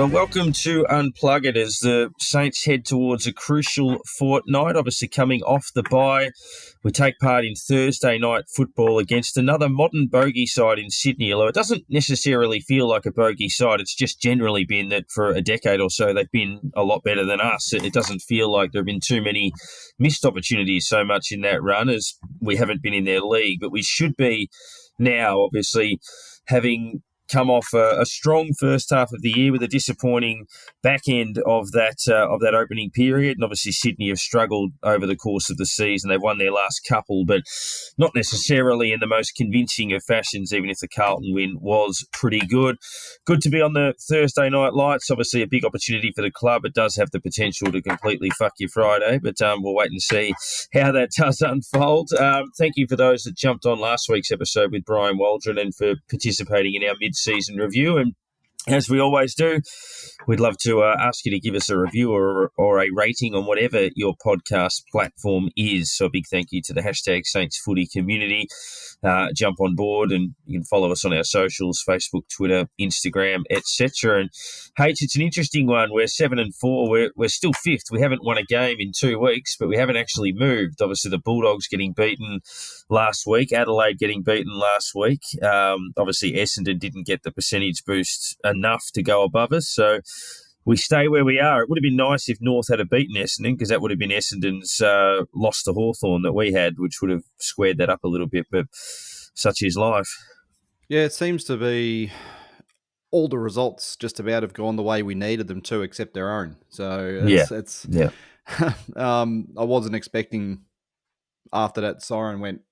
Well, welcome to Unplug It as the Saints head towards a crucial fortnight. Obviously, coming off the bye, we take part in Thursday night football against another modern bogey side in Sydney. Although it doesn't necessarily feel like a bogey side, it's just generally been that for a decade or so they've been a lot better than us. It doesn't feel like there have been too many missed opportunities so much in that run as we haven't been in their league, but we should be now, obviously, having come off a strong first half of the year with a disappointing back end of that opening period. And obviously Sydney have struggled over the course of the season. They've won their last couple, but not necessarily in the most convincing of fashions, even if the Carlton win was pretty good. Good to be on the Thursday night lights. Obviously a big opportunity for the club. It does have the potential to completely fuck your Friday, but we'll wait and see how that does unfold. Thank you for those that jumped on last week's episode with Brian Waldron and for participating in our mid-season review. And as we always do, we'd love to ask you to give us a review or a rating on whatever your podcast platform is. So a big thank you to the hashtag Saints Footy community. Jump on board and you can follow us on our socials, Facebook, Twitter, Instagram, etc. And H, it's an interesting one. We're 7-4. We're still fifth. We haven't won a game in 2 weeks, but we haven't actually moved. Obviously, the Bulldogs getting beaten last week, Adelaide getting beaten last week. Obviously, Essendon didn't get the percentage boost enough to go above us. So we stay where we are. It would have been nice if North had beaten Essendon because that would have been Essendon's loss to Hawthorn that we had, which would have squared that up a little bit, but such is life. Yeah, it seems to be all the results just about have gone the way we needed them to, except their own. So it's I wasn't expecting after that siren went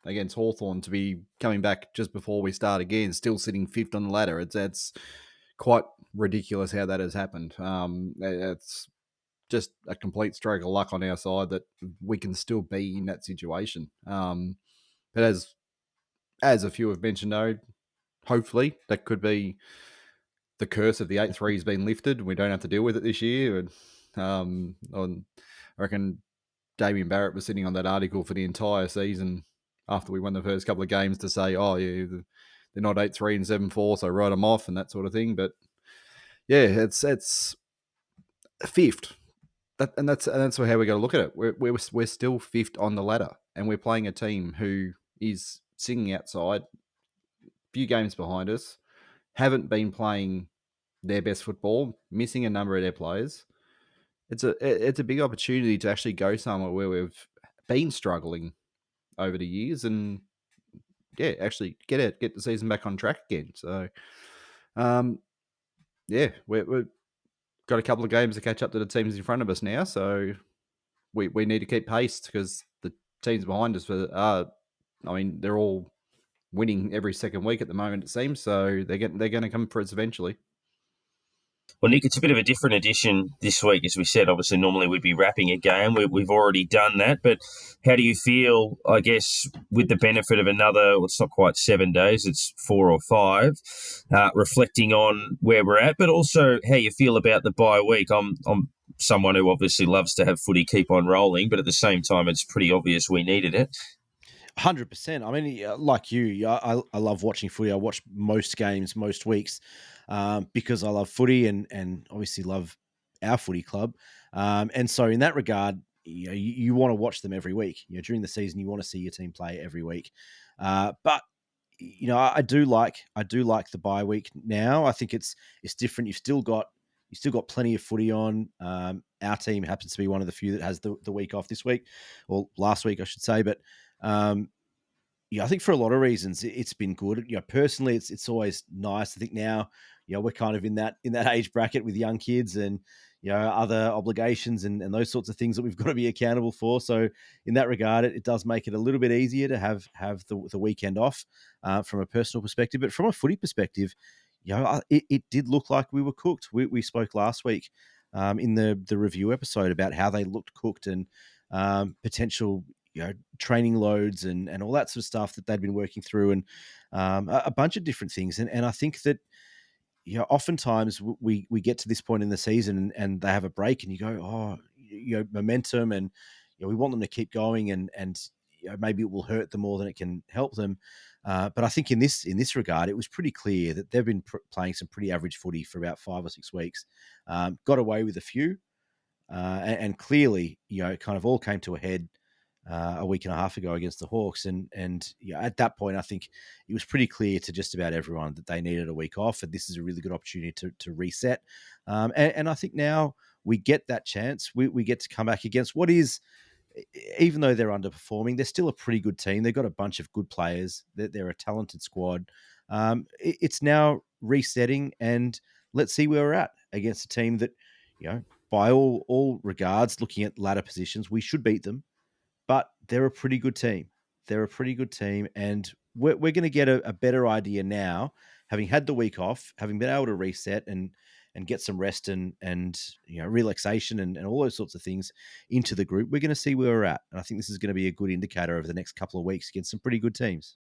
against Hawthorn to be coming back just before we start again, still sitting fifth on the ladder. It's quite ridiculous how that has happened. It's just a complete stroke of luck on our side that we can still be in that situation. But as a few have mentioned, though, hopefully that could be the curse of the 8-3 has been lifted. We don't have to deal with it this year. And I reckon Damien Barrett was sitting on that article for the entire season after we won the first couple of games to say, oh, yeah, they're not 8-3 and 7-4, so write them off and that sort of thing. But yeah, it's fifth. That's how we got to look at it. We're still fifth on the ladder, and we're playing a team who is sitting outside, few games behind us, haven't been playing their best football, missing a number of their players. It's a big opportunity to actually go somewhere where we've been struggling over the years, and yeah, actually get the season back on track again. So, yeah, we've got a couple of games to catch up to the teams in front of us now. So we need to keep pace because the teams behind us they're all winning every second week at the moment, it seems. So they're going to come for us eventually. Well, Nick, it's a bit of a different edition this week, as we said. Obviously, normally we'd be wrapping a game. We've already done that. But how do you feel, I guess, with the benefit of another, well, it's not quite 7 days, it's 4 or 5, reflecting on where we're at, but also how you feel about the bye week? I'm someone who obviously loves to have footy keep on rolling, but at the same time, it's pretty obvious we needed it. 100%. I mean, like you, I love watching footy. I watch most games, most weeks, because I love footy and obviously love our footy club. And so in that regard, you want to watch them every week. During the season, you want to see your team play every week. But I do like the bye week now. I think it's different. You've still got plenty of footy on. Our team happens to be one of the few that has the week off this week, or last week, I should say. But I think for a lot of reasons it's been good. Personally, it's always nice. I think now, we're kind of in that age bracket with young kids and other obligations and those sorts of things that we've got to be accountable for. So in that regard, it does make it a little bit easier to have the weekend off from a personal perspective. But from a footy perspective, it did look like we were cooked. We spoke last week in the review episode about how they looked cooked and potential training loads and all that sort of stuff that they'd been working through and a bunch of different things. And I think that, oftentimes we get to this point in the season and they have a break and you go, momentum and, we want them to keep going and maybe it will hurt them more than it can help them. But I think in this regard, it was pretty clear that they've been playing some pretty average footy for about 5 or 6 weeks. Got away with a few, and clearly, it kind of all came to a head a week and a half ago against the Hawks, and at that point, I think it was pretty clear to just about everyone that they needed a week off, and this is a really good opportunity to reset. And I think now we get that chance. We get to come back against what is, even though they're underperforming, they're still a pretty good team. They've got a bunch of good players. They're a talented squad. It's now resetting, and let's see where we're at against a team that, by all regards, looking at ladder positions, we should beat them. But they're a pretty good team. And we're going to get a better idea now, having had the week off, having been able to reset and get some rest and relaxation and all those sorts of things into the group. We're going to see where we're at. And I think this is going to be a good indicator over the next couple of weeks against some pretty good teams.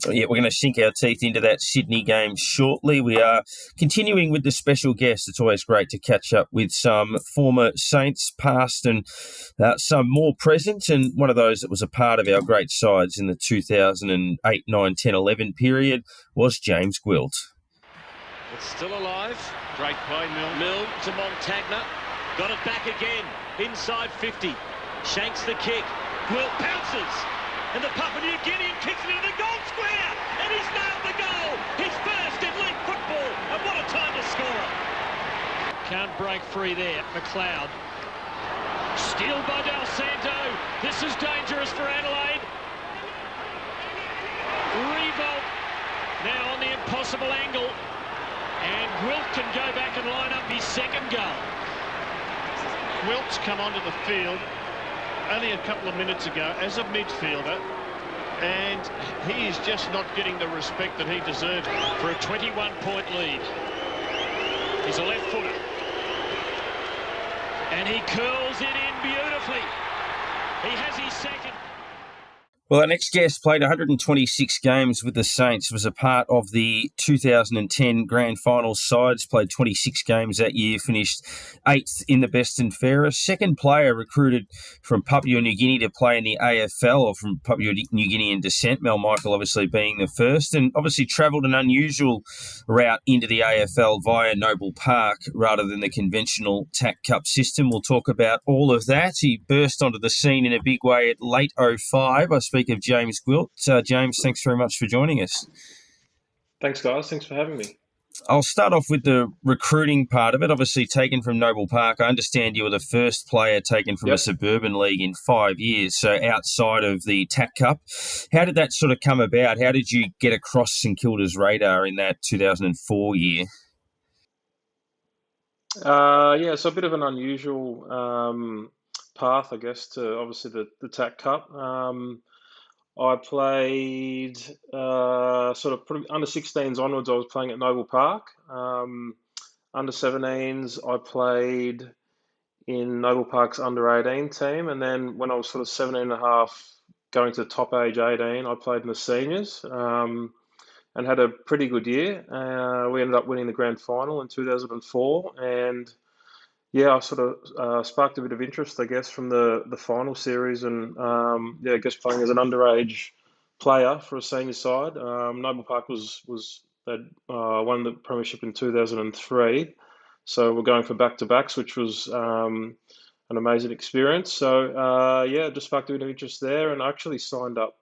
Yeah, we're going to sink our teeth into that Sydney game shortly. We are continuing with the special guest. It's always great to catch up with some former Saints, past and some more present, and one of those that was a part of our great sides in the 2008, 9, 10, 11 period was James Gwilt. It's still alive. Great play, Mill to Montagna. Got it back again. Inside 50. Shanks the kick. Gwilt pounces. And the Papua New Guinean kicks it into the goal square. And he's nailed the goal. His first in league football. And what a time to score it. Can't break free there. McLeod. Steal by Del Santo. This is dangerous for Adelaide. Revolt now on the impossible angle. And Gwilt can go back and line up his second goal. Gwilt's come onto the field only a couple of minutes ago as a midfielder, and he is just not getting the respect that he deserves for a 21-point lead. He's a left footer. And he curls it in beautifully. He has his second. Well, our next guest played 126 games with the Saints, was a part of the 2010 Grand Final sides, played 26 games that year, finished 8th in the best and fairest. Second player recruited from Papua New Guinea to play in the AFL, or from Papua New Guinea in descent, Mel Michael obviously being the first, and obviously travelled an unusual route into the AFL via Noble Park rather than the conventional TAC Cup system. We'll talk about all of that. He burst onto the scene in a big way at late 05. I speak of James Gwilt. James, thanks very much for joining us. Thanks, guys. Thanks for having me. I'll start off with the recruiting part of it. Obviously taken from Noble Park. I understand you were the first player taken from a suburban league in 5 years, so outside of the TAC Cup. How did that sort of come about? How did you get across St Kilda's radar in that 2004 year? So a bit of an unusual path, I guess, to obviously the TAC Cup. I played sort of under 16s onwards. I was playing at Noble Park. Under 17s, I played in Noble Park's under 18 team, and then when I was sort of 17 and a half, going to top age 18, I played in the seniors and had a pretty good year. We ended up winning the grand final in 2004, and I sort of sparked a bit of interest, I guess, from the final series, and I guess playing as an underage player for a senior side. Noble Park they'd won the premiership in 2003, so we're going for back-to-backs, which was an amazing experience. So just sparked a bit of interest there, and I actually signed up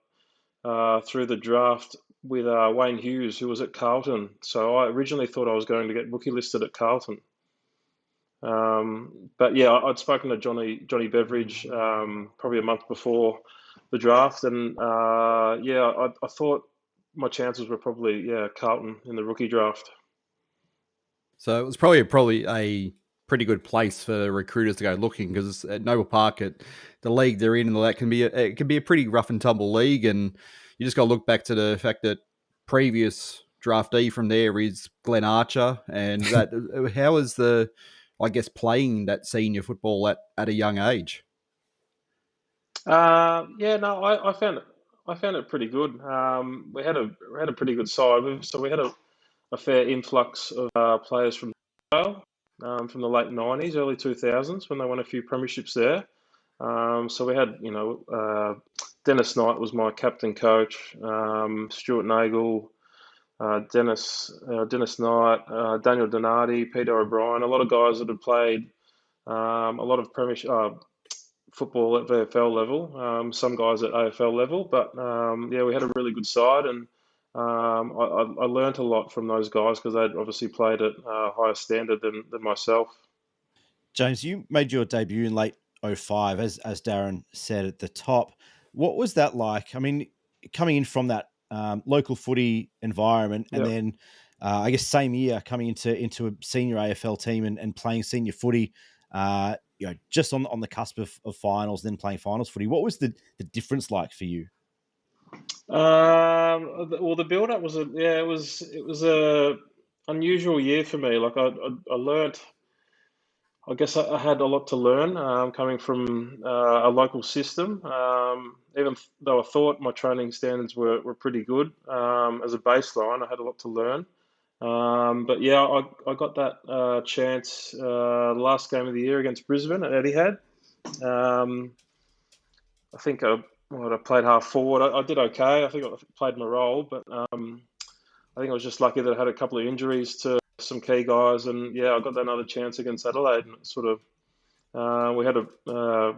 through the draft with Wayne Hughes, who was at Carlton. So I originally thought I was going to get rookie listed at Carlton. I'd spoken to Johnny Beveridge probably a month before the draft, and I thought my chances were probably Carlton in the rookie draft. So it was probably a pretty good place for recruiters to go looking, because at Noble Park, at the league they're in, and that can be a pretty rough and tumble league, and you just got to look back to the fact that previous draftee from there is Glenn Archer, and that how is playing that senior football at a young age? I found it pretty good. We had a pretty good side, so we had a fair influx of players from from the late 90s, early 2000s, when they won a few premierships there. So we had Dennis Knight was my captain coach. Stuart Nagel, Dennis Knight, Daniel Donati, Peter O'Brien, a lot of guys that had played a lot of premiership football at VFL level, some guys at AFL level, but yeah, we had a really good side, and I learnt a lot from those guys because they'd obviously played at a higher standard than myself. James, you made your debut in late 05, as Darren said at the top. What was that like? I mean, coming in from that local footy environment, and then I guess same year coming into a senior AFL team and playing senior footy, just on the cusp of finals, then playing finals footy. What was the difference like for you? Well, the build up was it was a unusual year for me. Like I learnt. I guess I had a lot to learn coming from a local system. Even though I thought my training standards were pretty good as a baseline, I had a lot to learn. But yeah, I got that chance the last game of the year against Brisbane at Etihad. I think I played half forward. I did okay. I think I played my role, but I think I was just lucky that I had a couple of injuries to some key guys, and yeah, I got another chance against Adelaide, and sort of we had a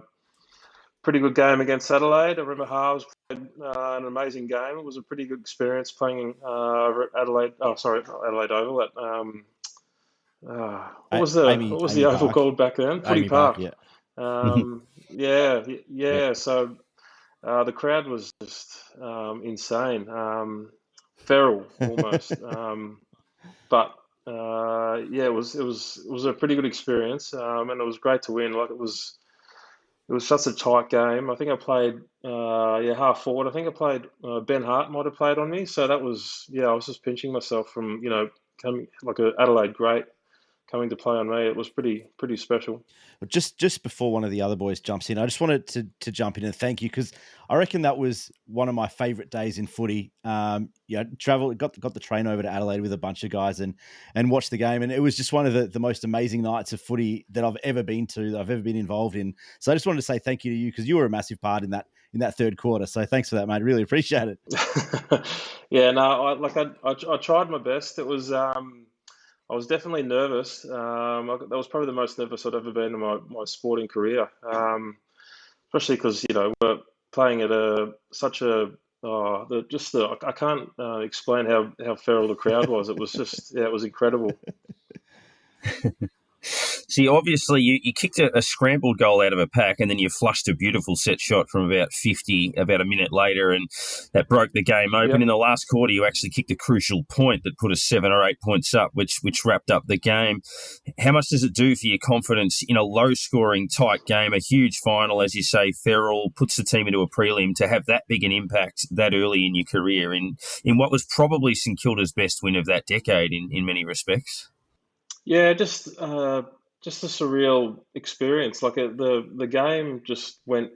pretty good game against Adelaide. I remember Harves played an amazing game. It was a pretty good experience playing at Adelaide. Oh, sorry, not Adelaide Oval. At what was the oval called back then? Footy Park. Yeah. Yeah. So the crowd was just insane, feral almost. But yeah, it was a pretty good experience, and it was great to win. Like it was such a tight game. I think I played half forward. I think I played Ben Hart might have played on me, so that was I was just pinching myself from coming like an Adelaide great coming to play on me. It was pretty special. Just before one of the other boys jumps in, I just wanted to jump in and thank you, because I reckon that was one of my favourite days in footy. Got the train over to Adelaide with a bunch of guys and watched the game, and it was just one of the most amazing nights of footy that I've ever been to, that I've ever been involved in. So I just wanted to say thank you to you, because you were a massive part in that third quarter. So thanks for that, mate. Really appreciate it. Yeah, no, I tried my best. It was. I was definitely nervous. That was probably the most nervous I'd ever been in my sporting career, especially because we're playing at I can't explain how feral the crowd was. It was just it was incredible. See, obviously, you kicked a scrambled goal out of a pack, and then you flushed a beautiful set shot from about 50 about a minute later, and that broke the game open. Yep. In the last quarter, you actually kicked a crucial point that put us 7 or 8 points up, which wrapped up the game. How much does it do for your confidence in a low-scoring, tight game, a huge final, as you say, feral, puts the team into a prelim, to have that big an impact that early in your career in what was probably St Kilda's best win of that decade in many respects? Yeah, just a surreal experience. Like the game just went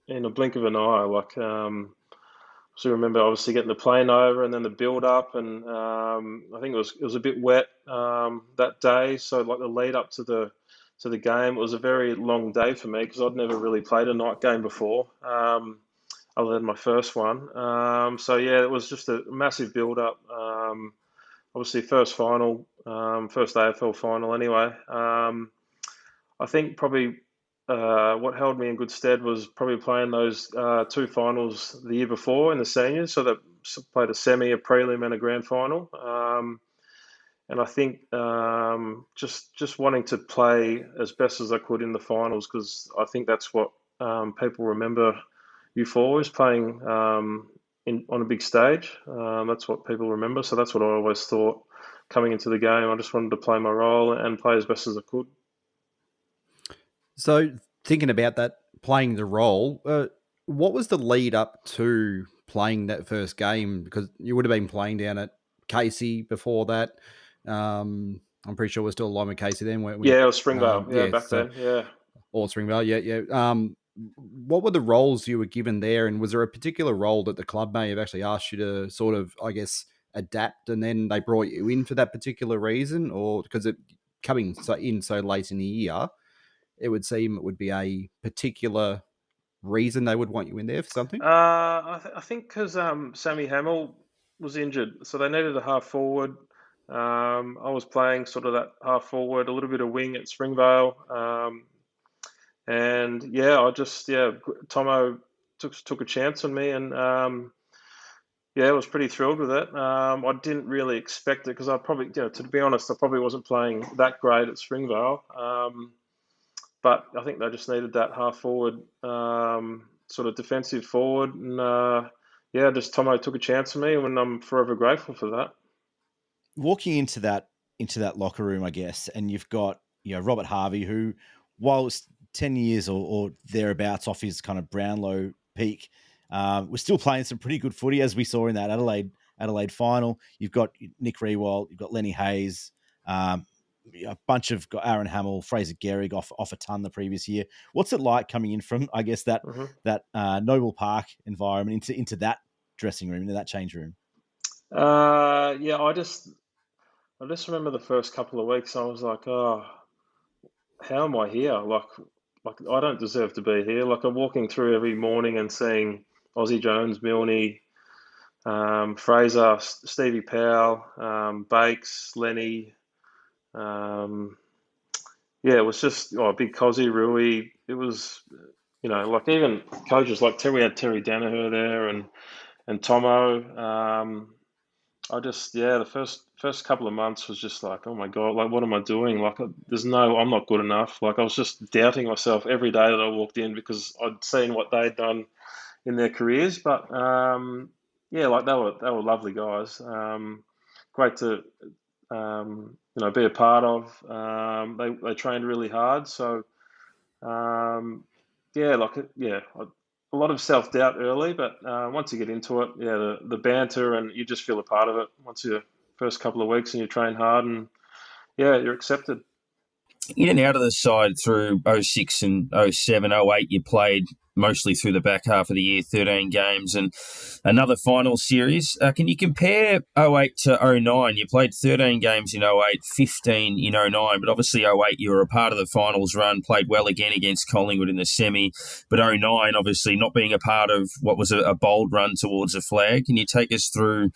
in a blink of an eye. Like so remember obviously getting the plane over and then the build up, and I think it was a bit wet that day. So like the lead up to the game, it was a very long day for me because I'd never really played a night game before, other than my first one. So yeah, it was just a massive build up. Obviously, first final, first AFL final anyway. I think probably what held me in good stead was probably playing those 2 finals the year before in the seniors. So that played a semi, a prelim, and a grand final. And I think just wanting to play as best as I could in the finals, because I think that's what people remember you for, is playing on a big stage. That's what people remember. So that's what I always thought coming into the game. I just wanted to play my role and play as best as I could. So thinking about that, playing the role, what was the lead up to playing that first game? Because you would have been playing down at Casey before that. I'm pretty sure we're still aligned with Casey then, weren't we? Yeah, it was Springvale. Back then. Yeah. Or Springvale. Yeah. What were the roles you were given there, and was there a particular role that the club may have actually asked you to sort of, I guess, adapt, and then they brought you in for that particular reason, or because it coming so late in the year, it would seem it would be a particular reason they would want you in there for something? I think because Sammy Hamill was injured, so they needed a half forward. I was playing sort of that half forward, a little bit of wing at Springvale, and Tomo took a chance on me, and I was pretty thrilled with it. I didn't really expect it because I probably, to be honest, I probably wasn't playing that great at Springvale. But I think they just needed that half forward, sort of defensive forward, and just Tomo took a chance on me, and I'm forever grateful for that. Walking into that locker room, I guess, and you've got Robert Harvey, who, while it's 10 years or thereabouts off his kind of Brownlow peak, was still playing some pretty good footy, as we saw in that Adelaide final. You've got Nick Rewalt, you've got Lenny Hayes, a bunch of Aaron Hamill, Fraser Gehrig off a ton the previous year. What's it like coming in from, I guess, that Noble Park environment into that dressing room, into that change room? I just remember the first couple of weeks. I was like, oh, how am I here? Like I don't deserve to be here. Like I'm walking through every morning and seeing Aussie Jones, Milne, Fraser, Stevie Powell, Bakes, Lenny. It was just big Cozzy, Rui. It was, like even coaches like Terry, we had Terry Danaher there and Tomo. The first couple of months was just like, oh my God, like what am I doing? Like I'm not good enough. Like I was just doubting myself every day that I walked in because I'd seen what they'd done in their careers. But like they were lovely guys. Great to be a part of. They trained really hard, so a lot of self-doubt early, but once you get into it, the banter, and you just feel a part of it once you first couple of weeks and you train hard, and you're accepted. In and out of the side through 06 and 07, 08, you played mostly through the back half of the year, 13 games and another final series. Can you compare 08 to 09? You played 13 games in 08, 15 in 09, but obviously 08 you were a part of the finals run, played well again against Collingwood in the semi, but 09 obviously not being a part of what was a bold run towards a flag. Can you take us through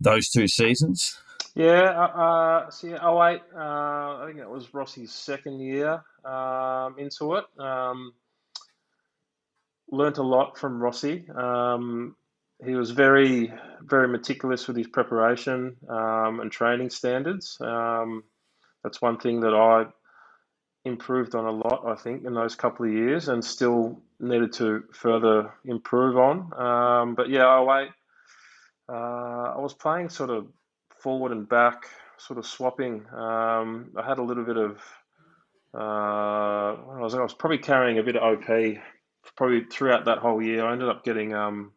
those two seasons? 08, I think it was Rossi's second year into it. Learned a lot from Rossi. He was very, very meticulous with his preparation and training standards. That's one thing that I improved on a lot, I think, in those couple of years, and still needed to further improve on. 08, I was playing sort of forward and back, sort of swapping. I had a little bit of, I was probably carrying a bit of OP probably throughout that whole year. I ended up getting an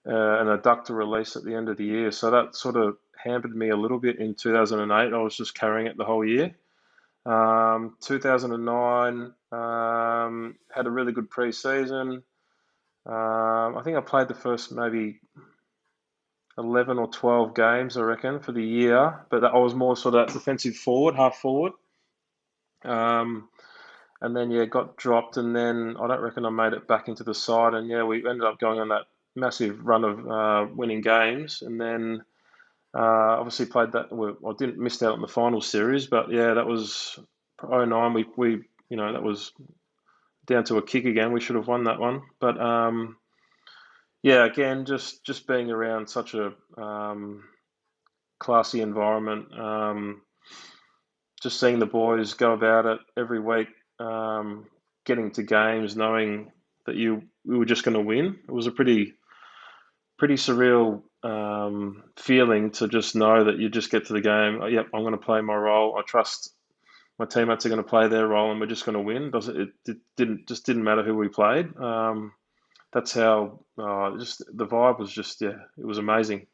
adductor release at the end of the year, so that sort of hampered me a little bit in 2008. I was just carrying it the whole year. 2009, had a really good pre-season. I think I played the first maybe 11 or 12 games, I reckon, for the year, but I was more sort of that defensive forward, half forward. And then, got dropped, and then I don't reckon I made it back into the side, and we ended up going on that massive run of winning games, and then obviously played that. I didn't miss out on the final series, but that was 09. We that was down to a kick again. We should have won that one, but again, just being around such a classy environment, just seeing the boys go about it every week, getting to games, knowing that we were just going to win. It was a pretty surreal feeling to just know that you just get to the game. Yep, I'm going to play my role. I trust my teammates are going to play their role, and we're just going to win. It didn't matter who we played. That's how just the vibe was. Just it was amazing.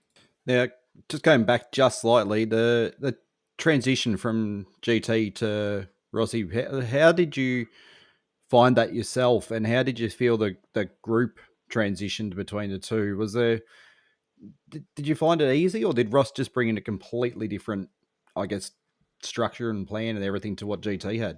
Now, just going back just slightly, the transition from GT to Rossi, how did you find that yourself, and how did you feel the group transitioned between the two? Was there did you find it easy, or did Ross just bring in a completely different, I guess, structure and plan and everything to what GT had?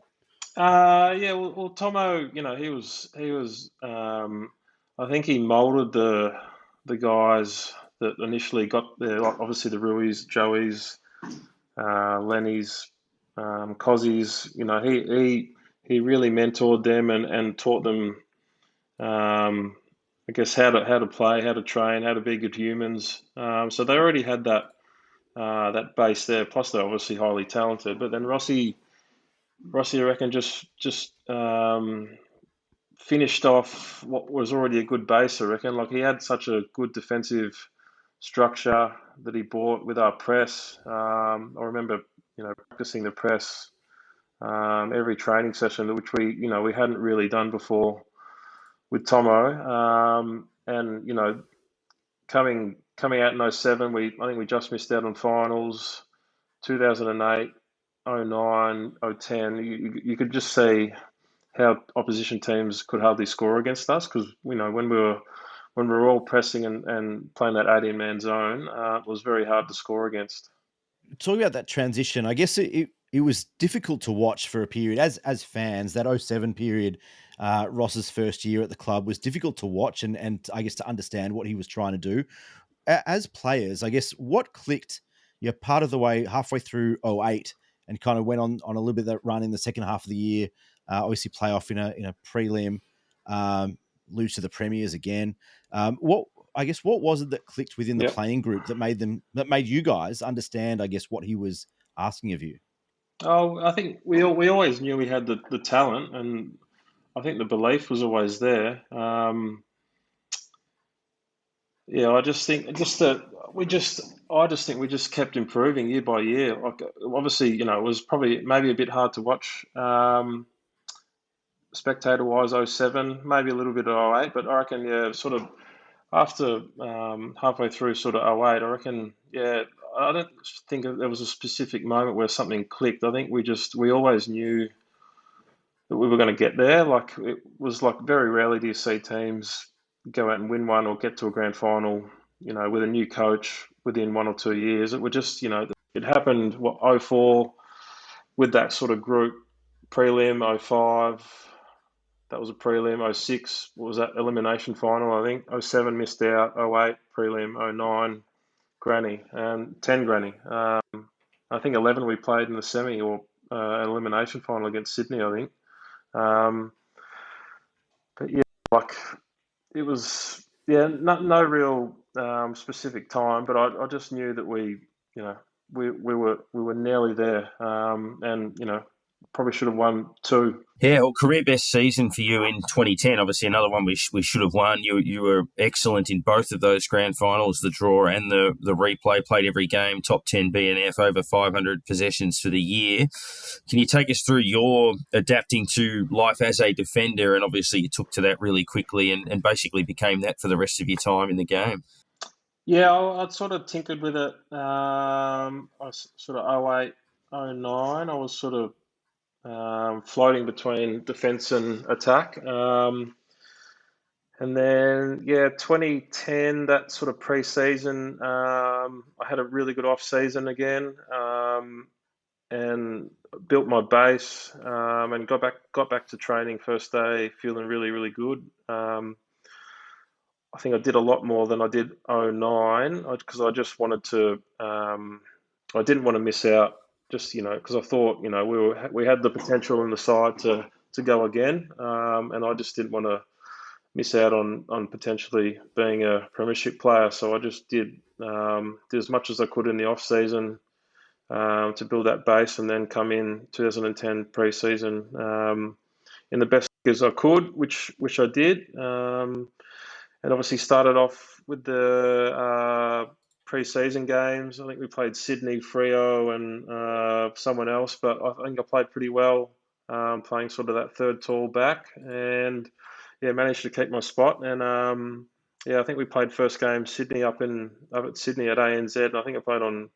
Yeah, well, Tomo, he was. I think he moulded the guys that initially got there, like obviously the Ruiz, Joeys, Lenny's, Cozzie's. He really mentored them and taught them, I guess, how to play, how to train, how to be good humans. So they already had that base there. Plus, they're obviously highly talented. But then Rossi, I reckon, just finished off what was already a good base. I reckon, like he had such a good defensive structure that he brought with our press. I remember, practicing the press every training session, which we hadn't really done before with Tomo. And coming out in '07, I think we just missed out on finals. 2008, '09, '10, you could just see how opposition teams could hardly score against us because when we were all pressing and playing that 18-man zone, it was very hard to score against. Talking about that transition, I guess it was difficult to watch for a period as fans. That '07 period, Ross's first year at the club, was difficult to watch and I guess to understand what he was trying to do. As players, I guess what clicked? You're part of the way halfway through '08 and kind of went on a little bit of that run in the second half of the year. Obviously, playoff in a prelim, lose to the premiers again. What was it that clicked within the Yep. playing group that made you guys understand, I guess, what he was asking of you? Oh, I think we always knew we had the talent, and I think the belief was always there. Yeah, I just think I just think we just kept improving year by year. Like obviously, it was probably maybe a bit hard to watch spectator wise '07, maybe a little bit of '08, but I reckon yeah, sort of after halfway through sort of '08, I reckon yeah, I don't think there was a specific moment where something clicked. I think we always knew that we were going to get there. Like it was like very rarely do you see teams go out and win one or get to a grand final, with a new coach within 1 or 2 years. It would just, it happened what '04 with that sort of group prelim. '05 that was a prelim. '06 what was that elimination final? I think '07 missed out. '08 prelim. '09 granny and 10 granny. I think 11 we played in the semi or an elimination final against Sydney. I think. Um, but yeah, like it was, yeah, no real specific time, but I just knew that we were nearly there, and probably should have won two. Yeah, well, career best season for you in 2010. Obviously, another one we should have won. You were excellent in both of those grand finals, the draw and the replay. Played every game, top 10 BNF, over 500 possessions for the year. Can you take us through your adapting to life as a defender? And obviously, you took to that really quickly and basically became that for the rest of your time in the game. Yeah, I'd sort of tinkered with it. I was sort of '08, '09. I was sort of floating between defence and attack. And then, yeah, 2010, that sort of pre-season, I had a really good off-season again, and built my base, and got back to training first day, feeling really, really good. I think I did a lot more than I did '09 because I just wanted to. I didn't want to miss out. Just because I thought we had the potential in the side to go again, and I just didn't want to miss out on potentially being a premiership player. So I just did as much as I could in the off season to build that base, and then come in 2010 pre-season in the best as I could, which I did. And obviously started off with the pre-season games. I think we played Sydney, Freo, and someone else, but I think I played pretty well, playing sort of that third tall back, and yeah, managed to keep my spot. And yeah, I think we played first game Sydney up at Sydney at ANZ. And I think I played on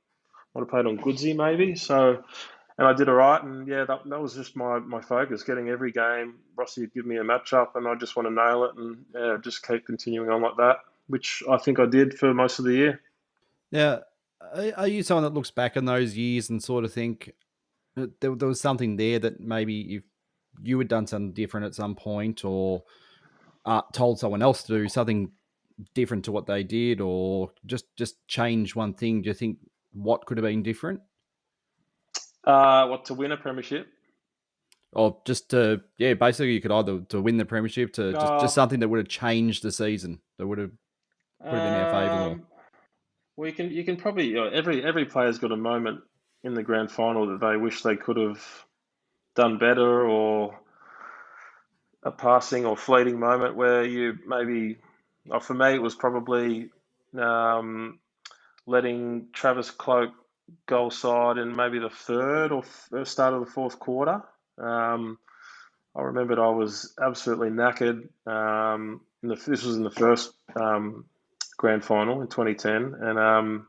Goodsey maybe. So. And I did all right, and yeah, that was just my focus, getting every game. Rossi would give me a matchup, and I just want to nail it, and just keep continuing on like that, which I think I did for most of the year. Now, are you someone that looks back on those years and sort of think there was something there that maybe you had done something different at some point, or told someone else to do something different to what they did, or just change one thing, do you think what could have been different? What, to win a premiership? Or just to, basically you could either to win the premiership, to just something that would have changed the season, that would have put it in our favour more. Well, you can probably, every player's got a moment in the grand final that they wish they could have done better, or a passing or fleeting moment where you maybe, for me, it was probably letting Travis Cloke goal side in maybe the third or start of the fourth quarter. I remembered I was absolutely knackered. This was in the first grand final in 2010, and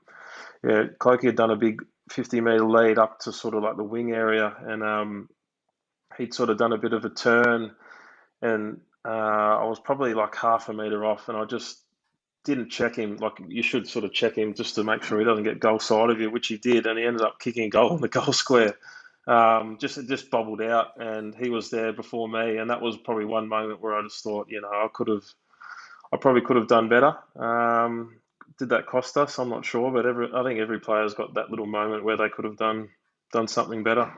Clokey had done a big 50-metre lead up to sort of like the wing area, and he'd sort of done a bit of a turn, and I was probably like half a metre off, and I just didn't check him. Like, you should sort of check him just to make sure he doesn't get goal side of you, which he did, and he ended up kicking a goal in the goal square. It just bubbled out, and he was there before me, and that was probably one moment where I just thought, I probably could have done better. Did that cost us? I'm not sure, but I think every player's got that little moment where they could have done something better.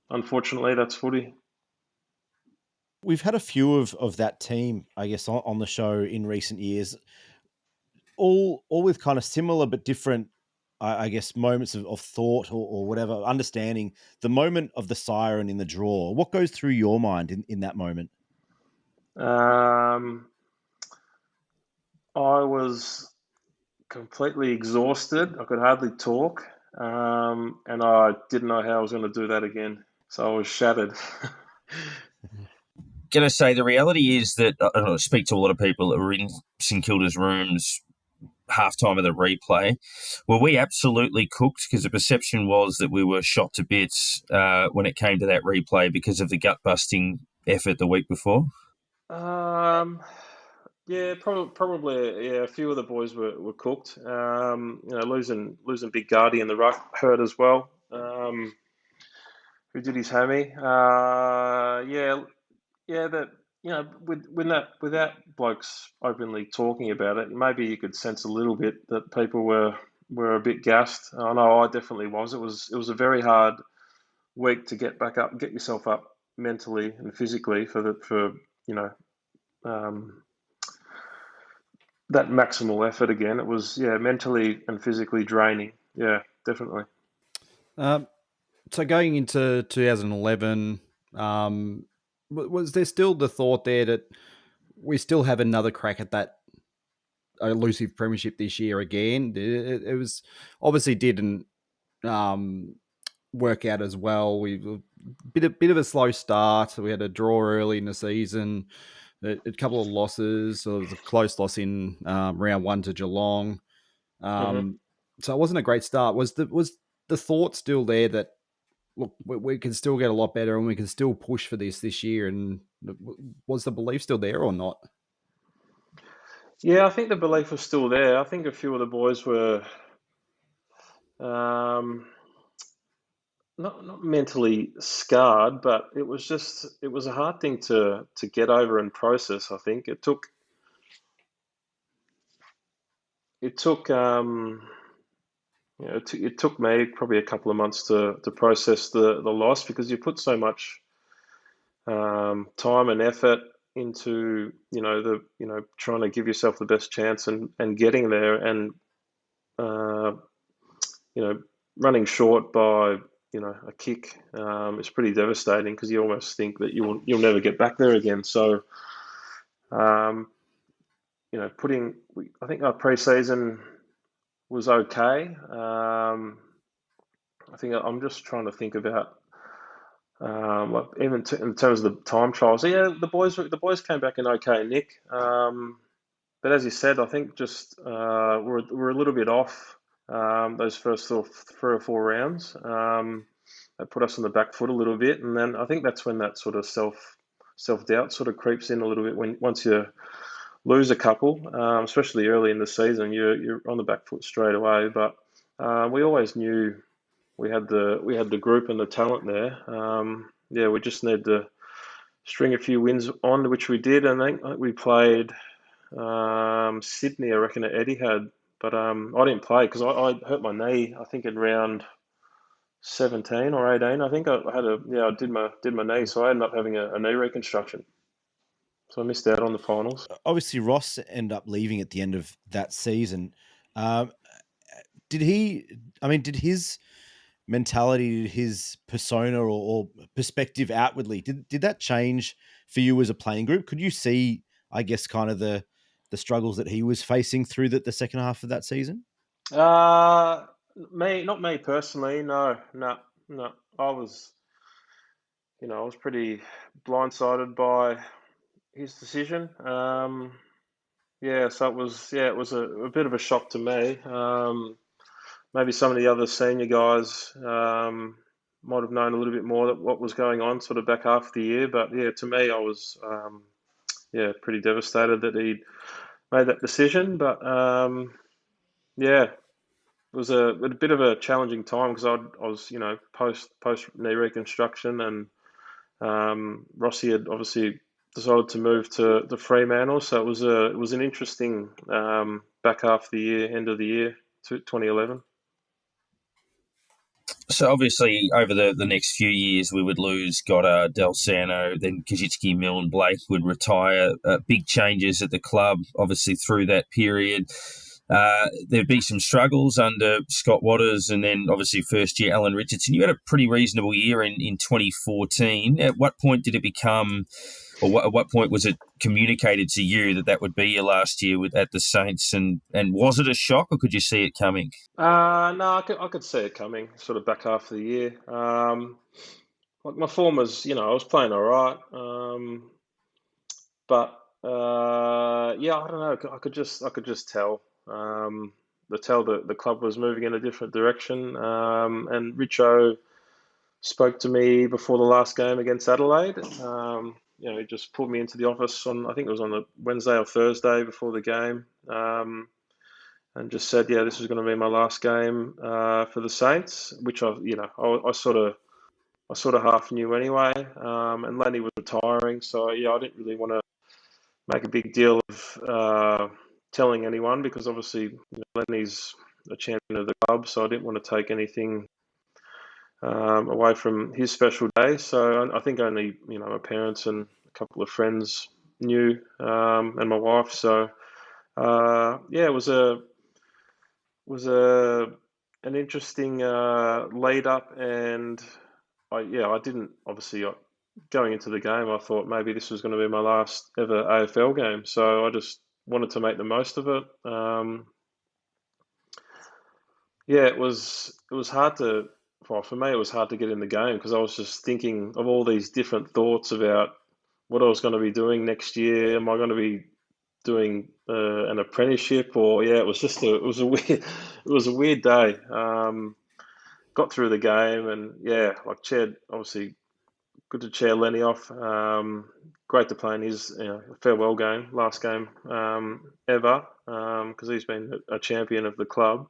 Unfortunately, that's footy. We've had a few of that team, I guess, on the show in recent years, all with kind of similar but different, I guess, moments of thought or whatever, understanding the moment of the siren in the draw. What goes through your mind in that moment? I was completely exhausted. I could hardly talk, and I didn't know how I was going to do that again. So I was shattered. Going to say the reality is that I speak to a lot of people that were in St Kilda's rooms halftime of the replay. Well, we absolutely cooked, because the perception was that we were shot to bits when it came to that replay because of the gut-busting effort the week before. Yeah, probably. Yeah, a few of the boys were cooked. Losing Big Guardy in the ruck hurt as well. Who did his hammy? That without blokes openly talking about it, maybe you could sense a little bit that people were a bit gassed. I know I definitely was. It was a very hard week to get back up, get yourself up mentally and physically for that maximal effort again. It was mentally and physically draining. Yeah, definitely. So going into 2011, was there still the thought there that we still have another crack at that elusive premiership this year again? It was obviously didn't work out as well. We bit of a slow start. So we had a draw early in the season, a couple of losses. So it was a close loss in round one to Geelong. So it wasn't a great start. Was the thought still there that, look, we can still get a lot better and we can still push for this year? And was the belief still there or not? Yeah, I think the belief was still there. I think a few of the boys were not mentally scarred, but it was a hard thing to get over and process. I think it took it took me probably a couple of months to process the loss, because you put so much time and effort into trying to give yourself the best chance and getting there, and running short by a kick is pretty devastating, because you almost think that you'll never get back there again. So I think our pre-season was okay. I think I'm just trying to think about in terms of the time trials. So yeah, the boys came back in okay, Nick. But as you said, I think just we're a little bit off those first 3 or 4 rounds. That put us on the back foot a little bit, and then I think that's when that sort of self-doubt sort of creeps in a little bit. Once you lose a couple, especially early in the season, you're on the back foot straight away. But we always knew we had the group and the talent there. We just need to string a few wins on, which we did. And I think we played Sydney, I reckon, at Etihad. But I didn't play because I hurt my knee, I think, in round 17 or 18. I think I did my knee, so I ended up having a knee reconstruction. So I missed out on the finals. Obviously, Ross ended up leaving at the end of that season. Did his mentality, his persona or perspective outwardly, did that change for you as a playing group? Could you see, I guess, kind of the struggles that he was facing through the second half of that season? Not me personally. No. I was pretty blindsided by his decision. So it was a bit of a shock to me. Maybe some of the other senior guys might have known a little bit more that what was going on sort of back half of the year. But yeah, to me, I was pretty devastated that he'd made that decision. But it was a bit of a challenging time because I was post knee reconstruction, and Rossi had obviously decided to move to Fremantle, so it was an interesting back half of the year, end of the year, 2011. So obviously over the next few years we would lose Goddard, Del Sano, then Kajitsky, Milne, Blake would retire. Big changes at the club obviously through that period. There'd be some struggles under Scott Waters, and then obviously first year Alan Richardson. You had a pretty reasonable year in 2014. At what point did it become, or at what point was it communicated to you that would be your last year at the Saints? And was it a shock, or could you see it coming? No, I could see it coming, sort of back half of the year. Like my form was, I was playing all right, but I don't know. I could just tell. The club was moving in a different direction. And Richo spoke to me before the last game against Adelaide. He just pulled me into the office I think it was on the Wednesday or Thursday before the game, and just said, "Yeah, this is going to be my last game for the Saints," which I sort of half knew anyway. And Lenny was retiring, so I didn't really want to make a big deal of telling anyone because obviously Lenny's a champion of the club, so I didn't want to take anything away from his special day. So I think only my parents and a couple of friends knew, and my wife. So it was an interesting lead up, and I didn't obviously. Going into the game, I thought maybe this was going to be my last ever AFL game, so I just wanted to make the most of it. It was hard to, well, for me, it was hard to get in the game because I was just thinking of all these different thoughts about what I was going to be doing next year. Am I going to be doing an apprenticeship, or it was just it was a weird day. Got through the game, and like chaired, obviously good to chair Lenny off. Great to play in his farewell game, last game ever, because he's been a champion of the club.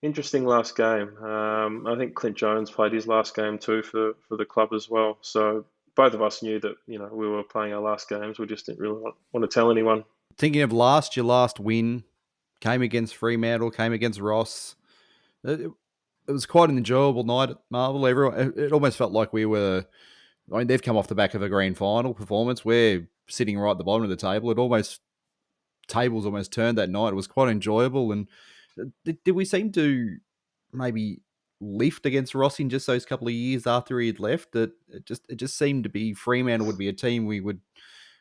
Interesting last game. I think Clint Jones played his last game too for the club as well. So both of us knew that we were playing our last games. We just didn't really want to tell anyone. Thinking of your last win came against Fremantle, came against Ross. It was quite an enjoyable night at Marvel. It almost felt like we were. I mean, they've come off the back of a grand final performance. We're sitting right at the bottom of the table. Tables almost turned that night. It was quite enjoyable. And did we seem to maybe lift against Ross in just those couple of years after he had left? It just seemed to be Fremantle would be a team we would,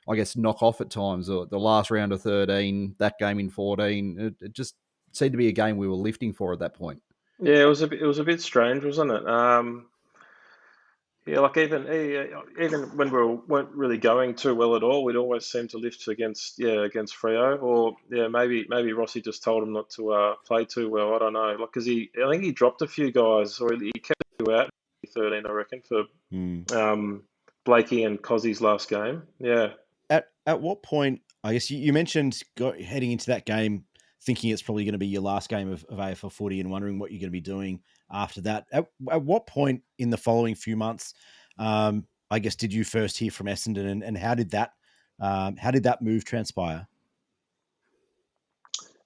I guess, knock off at times. The last round of 13, that game in 14, it just seemed to be a game we were lifting for at that point. Yeah, it was a bit strange, wasn't it? Like even when we weren't really going too well at all, we'd always seem to lift against Freo, or maybe Rossi just told him not to play too well. I don't know, like because I think he dropped a few guys, or he kept a few out in 13, I reckon, for Blakey and Cozzie's last game. Yeah. At what point? I guess you mentioned heading into that game thinking it's probably going to be your last game of AFL footy and wondering what you're going to be doing after that. At what point in the following few months, I guess, did you first hear from Essendon, and how did that move transpire?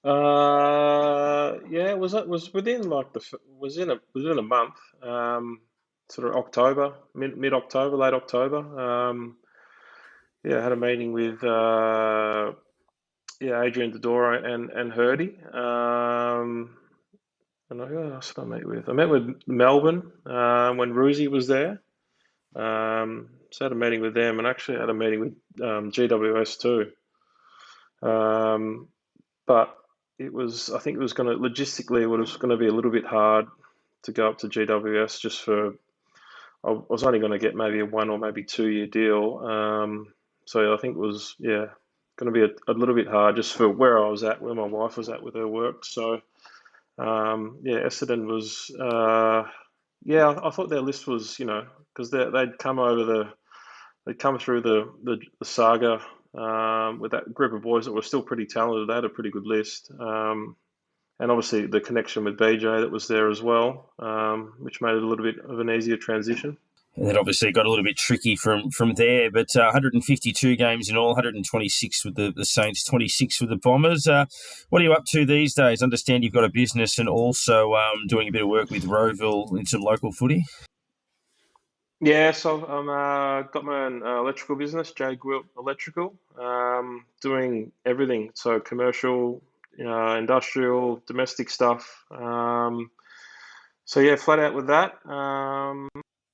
Yeah, it was within within a month, sort of October, mid October, late October. Yeah, I had a meeting with Adrian Dodoro and Hurdy. And who else did I meet with? I met with Melbourne when Ruzi was there. So I had a meeting with them, and actually had a meeting with GWS too. But I think it was going to, logistically, it was going to be a little bit hard to go up to GWS just for, I was only going to get maybe a 1 or maybe 2 year deal. So I think it was, going to be a little bit hard just for where I was at, where my wife was at with her work. So, Essendon was, I thought their list was, because they'd come through the saga with that group of boys that were still pretty talented. They had a pretty good list. And obviously the connection with BJ that was there as well, which made it a little bit of an easier transition. And that obviously got a little bit tricky from there, but 152 games in all, 126 with the Saints, 26 with the Bombers. What are you up to these days? I understand you've got a business and also doing a bit of work with Rowville in some local footy. Yeah, so I'm got my own electrical business, Gwilt Electrical, doing everything. So commercial, industrial, domestic stuff. So yeah, flat out with that.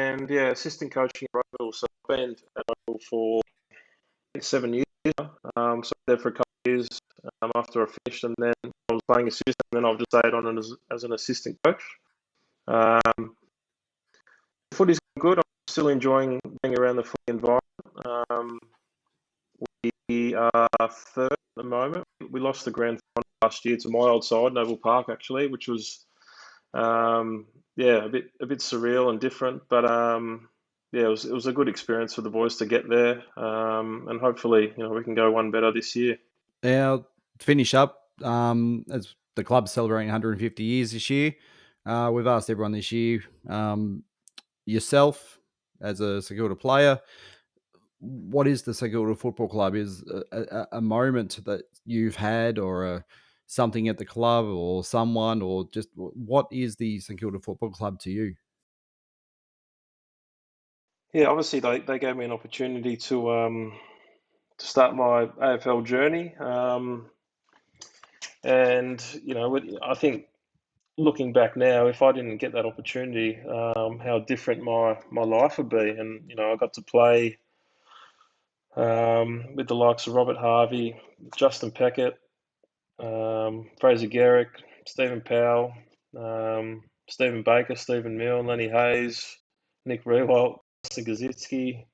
And yeah, assistant coaching at Rowville. So I've been at Rowville for 7 years now. So I was there for a couple of years after I finished, and then I was playing assistant, and then I've just stayed on as an assistant coach. Footy's good. I'm still enjoying being around the footy environment. We are third at the moment. We lost the grand final last year to my old side, Noble Park, actually, which was a bit surreal and different. But it was a good experience for the boys to get there, and hopefully we can go one better this year. Now, to finish up, as the club's celebrating 150 years this year, we've asked everyone this year, yourself as a St Kilda player, what is the St Kilda Football Club? Is a moment that you've had, or something at the club, or someone, or just what is the St Kilda Football Club to you? Yeah, obviously they gave me an opportunity to start my AFL journey, and I think looking back now, if I didn't get that opportunity, how different my life would be. And I got to play with the likes of Robert Harvey, Justin Peckett, Fraser Garrick, Stephen Powell, Stephen Baker, Stephen Milne, Lenny Hayes, Nick Rewalt, Austin Gazitsky,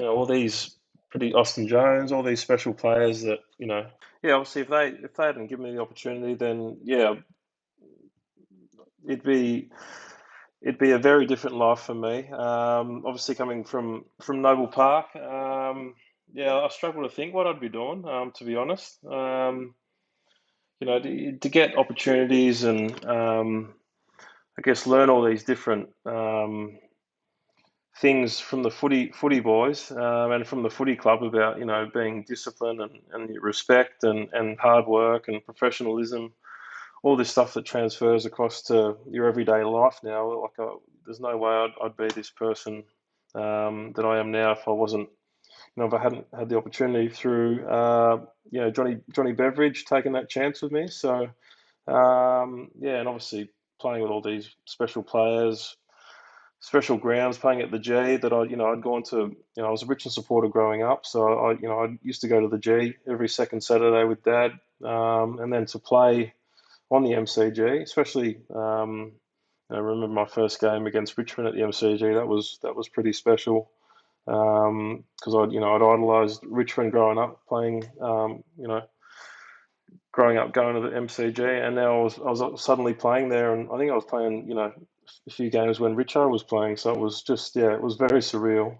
all these Austin Jones, all these special players that obviously if they hadn't given me the opportunity, then it'd be a very different life for me. Obviously coming from Noble Park, I struggle to think what I'd be doing, to be honest. To get opportunities and I guess learn all these different things from the footy boys and from the footy club about being disciplined and respect and hard work and professionalism, all this stuff that transfers across to your everyday life now. Like there's no way I'd be this person that I am now if I wasn't, if I hadn't had the opportunity through Johnny Beveridge taking that chance with me. So and obviously playing with all these special players, special grounds, playing at the G that I'd gone to. I was a Richmond supporter growing up, so I used to go to the G every second Saturday with Dad, and then to play on the MCG, especially. I remember my first game against Richmond at the MCG. That was pretty special because I'd idolised Richmond growing up, playing. Growing up going to the MCG, and now I was suddenly playing there, and I think I was playing a few games when Richo was playing, so it was just it was very surreal.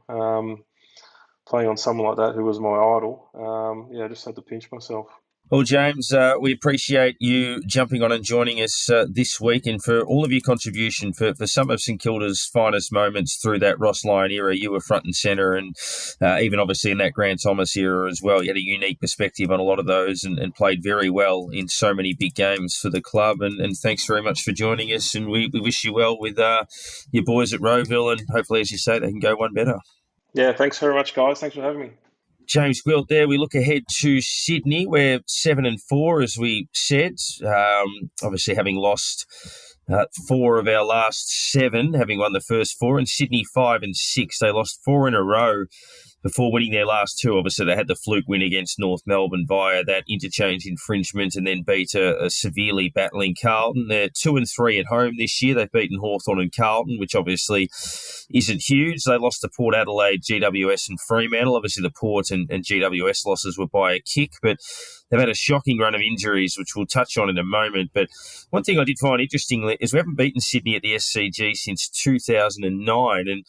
playing on someone like that who was my idol. I just had to pinch myself. Well, James, we appreciate you jumping on and joining us this week, and for all of your contribution for some of St Kilda's finest moments through that Ross Lyon era. You were front and centre, and even obviously in that Grant Thomas era as well. You had a unique perspective on a lot of those and played very well in so many big games for the club. And thanks very much for joining us, and we wish you well with your boys at Rowville, and hopefully, as you say, they can go one better. Yeah, thanks very much, guys. Thanks for having me. James Gwilt there. We look ahead to Sydney. We're 7-4, as we said. Obviously, having lost 4 of our last 7, having won the first 4, and Sydney 5-6. They lost 4 in a row before winning their last 2. Obviously, they had the fluke win against North Melbourne via that interchange infringement, and then beat a severely battling Carlton. They're 2-3 at home this year. They've beaten Hawthorn and Carlton, which obviously isn't huge. They lost to Port Adelaide, GWS and Fremantle. Obviously, the Port and GWS losses were by a kick, but they've had a shocking run of injuries, which we'll touch on in a moment. But one thing I did find interesting is we haven't beaten Sydney at the SCG since 2009, and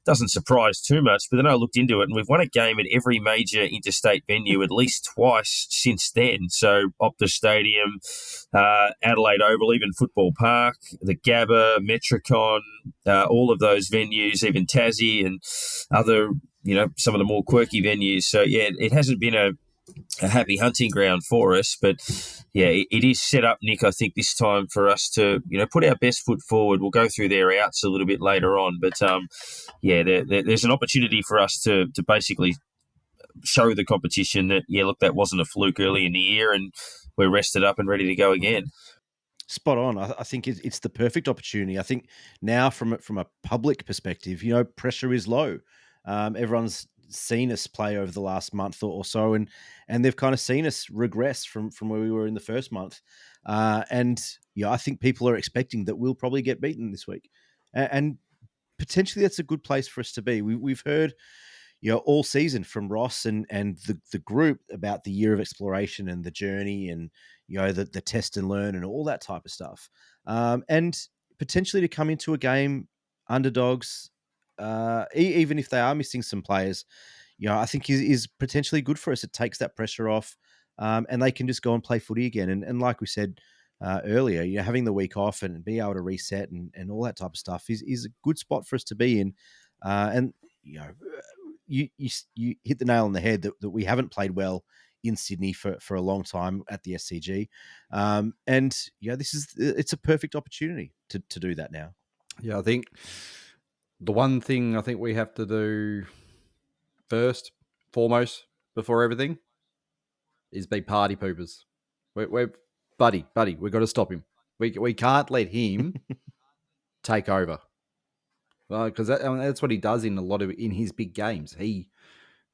doesn't surprise too much, but then I looked into it, and we've won a game at every major interstate venue at least twice since then. So Optus Stadium, Adelaide Oval, even Football Park, the Gabba, Metricon, all of those venues, even Tassie and other, some of the more quirky venues. So, yeah, it hasn't been a happy hunting ground for us, but yeah, it is set up, Nick, I think this time for us to put our best foot forward. We'll go through their outs a little bit later on, but there's an opportunity for us to basically show the competition that that wasn't a fluke early in the year, and we're rested up and ready to go again. Spot on. I think it's the perfect opportunity. I think now from a public perspective, pressure is low. Everyone's seen us play over the last month or so, and they've kind of seen us regress from where we were in the first month. I think people are expecting that we'll probably get beaten this week, and potentially that's a good place for us to be. We've heard all season from Ross and the group about the year of exploration and the journey, and the test and learn and all that type of stuff, and potentially to come into a game underdogs, even if they are missing some players, I think is potentially good for us. It takes that pressure off, and they can just go and play footy again. And like we said earlier, having the week off and be able to reset and all that type of stuff is a good spot for us to be in. You hit the nail on the head that we haven't played well in Sydney for a long time at the SCG, it's a perfect opportunity to do that now. Yeah, I think the one thing I think we have to do first, foremost, before everything, is be party poopers. We're buddy. We've got to stop him. We can't let him take over. Because that's what he does in his big games. He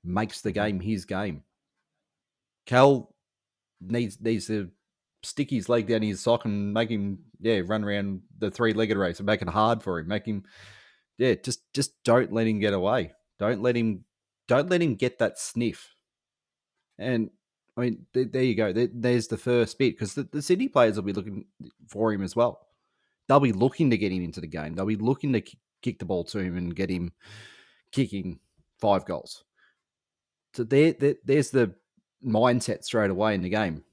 makes the game his game. Cal needs to stick his leg down his sock and make him run around the 3-legged race and make it hard for him. Make him just don't let him get away. Don't let him get that sniff. And I mean, there you go. There's the first bit, because the Sydney players will be looking for him as well. They'll be looking to get him into the game. They'll be looking to kick the ball to him and get him kicking 5 goals. So there's the mindset straight away in the game.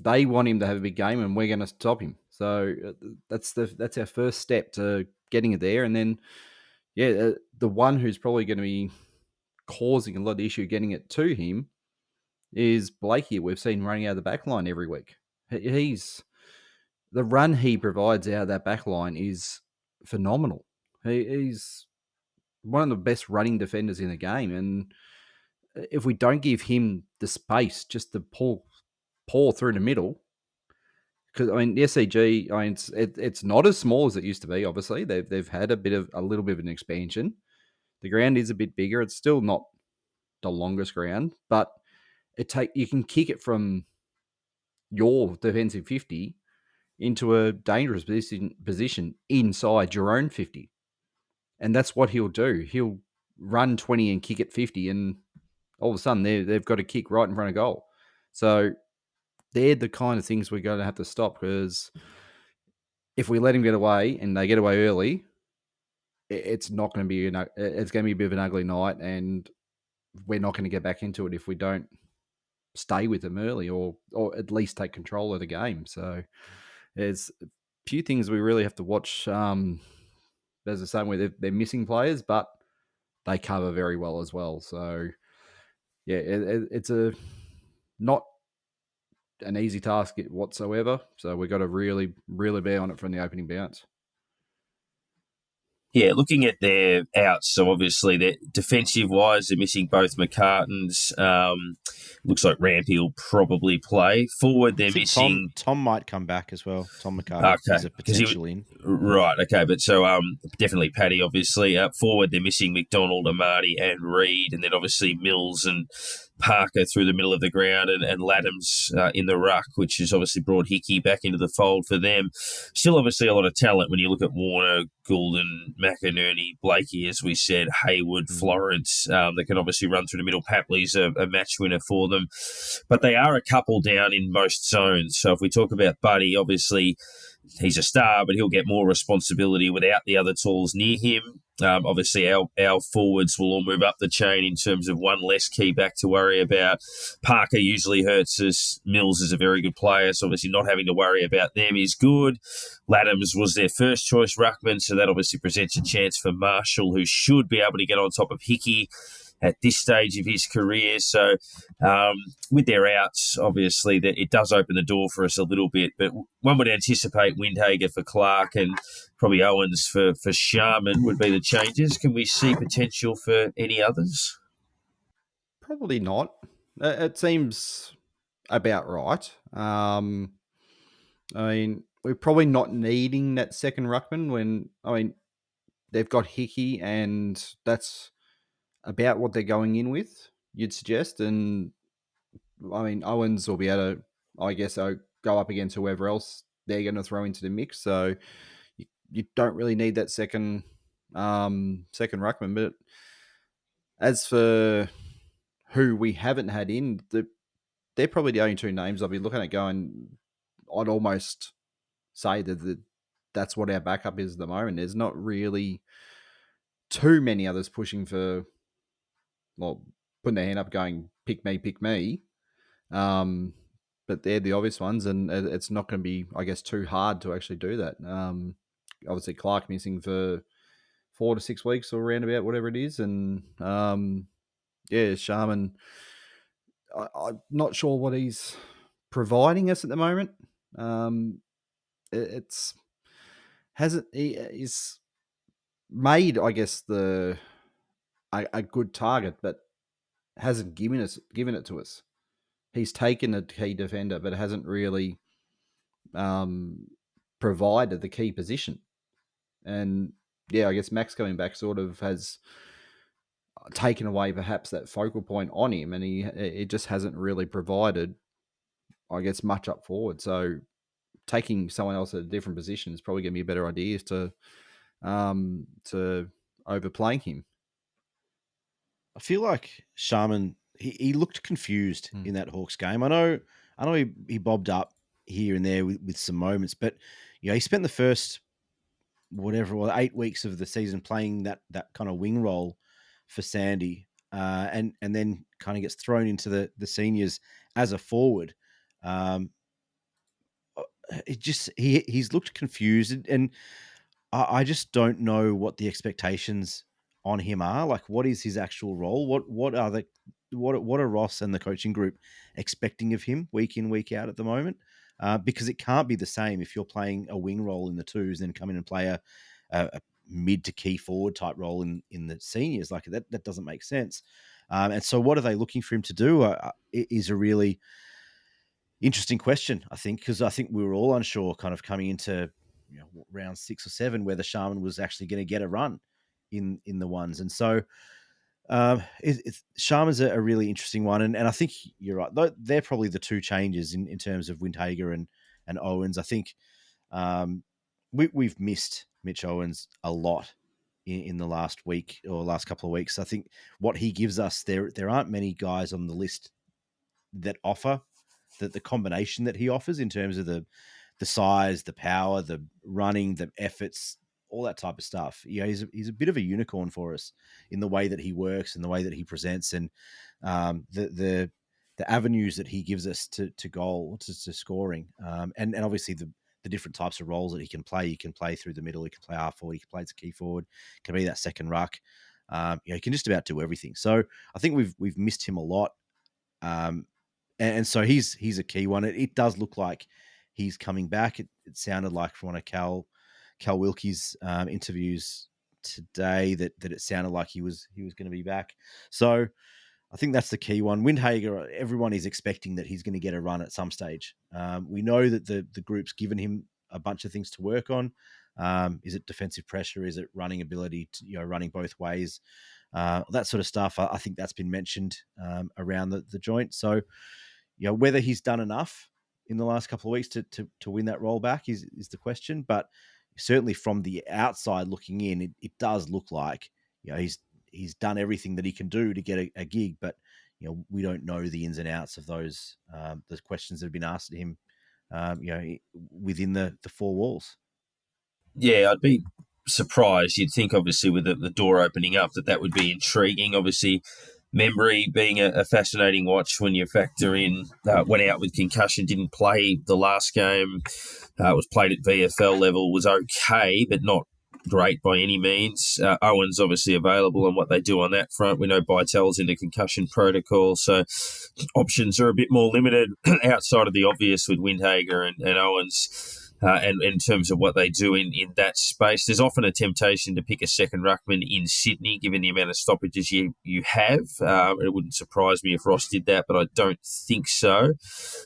They want him to have a big game, and we're going to stop him. So that's our first step to getting it there. And then, the one who's probably going to be causing a lot of issue getting it to him is Blakey. We've seen running out of the back line every week. The run he provides out of that back line is phenomenal. He's one of the best running defenders in the game, and if we don't give him the space just to pour through the middle, because I mean the SCG, it's not as small as it used to be. Obviously, they've had a little bit of an expansion. The ground is a bit bigger. It's still not the longest ground, but you can kick it from your defensive 50 into a dangerous position inside your own 50. And that's what he'll do. He'll run 20 and kick it 50, and all of a sudden they've got a kick right in front of goal. So they're the kind of things we're going to have to stop, because if we let him get away and they get away early, it's not going to be it's going to be a bit of an ugly night, and we're not going to get back into it if we don't stay with them early or at least take control of the game. So there's a few things we really have to watch. There's the same way they're missing players, but they cover very well as well. So yeah, it's a not an easy task whatsoever. So we've got to really, really be on it from the opening bounce. Yeah, looking at their outs, so obviously they're defensive-wise, they're missing both McCartans. Looks like Rampy will probably play. Forward, they're missing... Tom might come back as well. Tom McCartan is a potential in. Right, okay, but so definitely Paddy, obviously. Forward, they're missing McDonald, Amati, and Reed, and then obviously Mills and Parker through the middle of the ground, and Laddams in the ruck, which has obviously brought Hickey back into the fold for them. Still, obviously, a lot of talent when you look at Warner, Goulden, McInerney, Blakey, as we said, Hayward, Florence. They can obviously run through the middle. Papley's a match winner for them. But they are a couple down in most zones. So if we talk about Buddy, obviously he's a star, but he'll get more responsibility without the other tools near him. Obviously, our forwards will all move up the chain in terms of one less key back to worry about. Parker usually hurts us. Mills is a very good player, so obviously not having to worry about them is good. Laddams was their first choice ruckman, so that obviously presents a chance for Marshall, who should be able to get on top of Hickey at this stage of his career. So with their outs, obviously, that it does open the door for us a little bit. But one would anticipate Windhager for Clark and probably Owens for Sharman would be the changes. Can we see potential for any others? Probably not. It seems about right. I mean, we're probably not needing that second ruckman when, they've got Hickey and that's about what they're going in with, you'd suggest. And Owens will be able to, I guess, go up against whoever else they're going to throw into the mix. So you don't really need that second ruckman. But as for who we haven't had in, they're probably the only two names I'll be looking at going, I'd almost say that that's what our backup is at the moment. There's not really too many others pushing for, putting their hand up going, pick me. But they're the obvious ones, and it's not going to be, I guess, too hard to actually do that. Obviously, Clark missing for 4 to 6 weeks or around about whatever it is. And, Sharman, I'm not sure what he's providing us at the moment. He's made, I guess, a good target, but hasn't given it to us. He's taken a key defender, but hasn't really provided the key position. And I guess Max coming back sort of has taken away perhaps that focal point on him, and he just hasn't really provided, I guess, much up forward. So taking someone else at a different position is probably going to be a better idea to overplaying him. I feel like Sharman, he looked confused in that Hawks game. I know he bobbed up here and there with some moments, but he spent the first 8 weeks of the season playing that kind of wing role for Sandy, and then kind of gets thrown into the seniors as a forward. He's looked confused, and I just don't know what the expectations on him are. Like, what is his actual role? What are Ross and the coaching group expecting of him week in, week out at the moment? Because it can't be the same if you're playing a wing role in the twos, then come in and play a mid to key forward type role in the seniors. Like that doesn't make sense. And so what are they looking for him to do is a really interesting question, I think, because I think we were all unsure kind of coming into round 6 or 7 whether Sharman was actually going to get a run in the ones. And so Sharman's a really interesting one. And I think you're right. They're probably the two changes in terms of Windhager and Owens. I think we've missed Mitch Owens a lot in the last week or last couple of weeks. I think what he gives us, there aren't many guys on the list that offer the combination that he offers in terms of the size, the power, the running, the efforts, all that type of stuff. He's a bit of a unicorn for us in the way that he works and the way that he presents, and the avenues that he gives us to goal, to scoring, and obviously the different types of roles that he can play. He can play through the middle. He can play half forward. He can play as a key forward. Can be that second ruck. He can just about do everything. So I think we've missed him a lot. And so he's a key one. It does look like he's coming back. It sounded like from one of Cal Wilkie's interviews today that it sounded like he was going to be back. So I think that's the key one. Windhager, everyone is expecting that he's going to get a run at some stage. We know that the group's given him a bunch of things to work on. Is it defensive pressure? Is it running ability to, running both ways? That sort of stuff. I think that's been mentioned around the joint. So, whether he's done enough in the last couple of weeks to win that role back is the question. But certainly from the outside looking in, it does look like he's done everything that he can do to get a gig. But we don't know the ins and outs of those questions that have been asked of him. Within the four walls. Yeah, I'd be surprised. You'd think, obviously, with the door opening up, that would be intriguing. Obviously, Membry being a fascinating watch when you factor in went out with concussion, didn't play the last game. Was played at VFL level, was okay, but not great by any means. Owen's obviously available, and what they do on that front. We know Bytel's in the concussion protocol, so options are a bit more limited outside of the obvious with Windhager and Owens. And in terms of what they do in that space, there's often a temptation to pick a second ruckman in Sydney, given the amount of stoppages you have. It wouldn't surprise me if Ross did that, but I don't think so.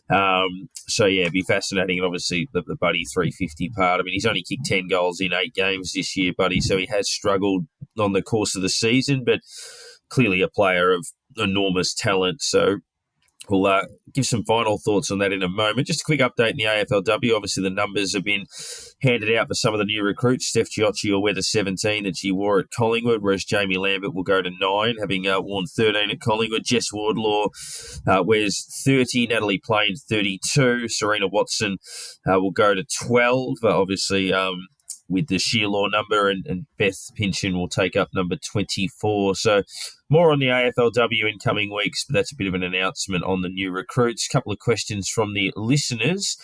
It'd be fascinating. And obviously the Buddy 350 part. I mean, he's only kicked 10 goals in 8 games this year, Buddy, so he has struggled on the course of the season, but clearly a player of enormous talent. So we'll give some final thoughts on that in a moment. Just a quick update in the AFLW. Obviously, the numbers have been handed out for some of the new recruits. Steph Giocci will wear the 17 that she wore at Collingwood, whereas Jamie Lambert will go to 9, having worn 13 at Collingwood. Jess Wardlaw wears 30. Natalie Plain, 32. Serena Watson will go to 12. Obviously, with the Sheer Law number, and Beth Pinchin will take up number 24. So more on the AFLW in coming weeks, but that's a bit of an announcement on the new recruits. A couple of questions from the listeners.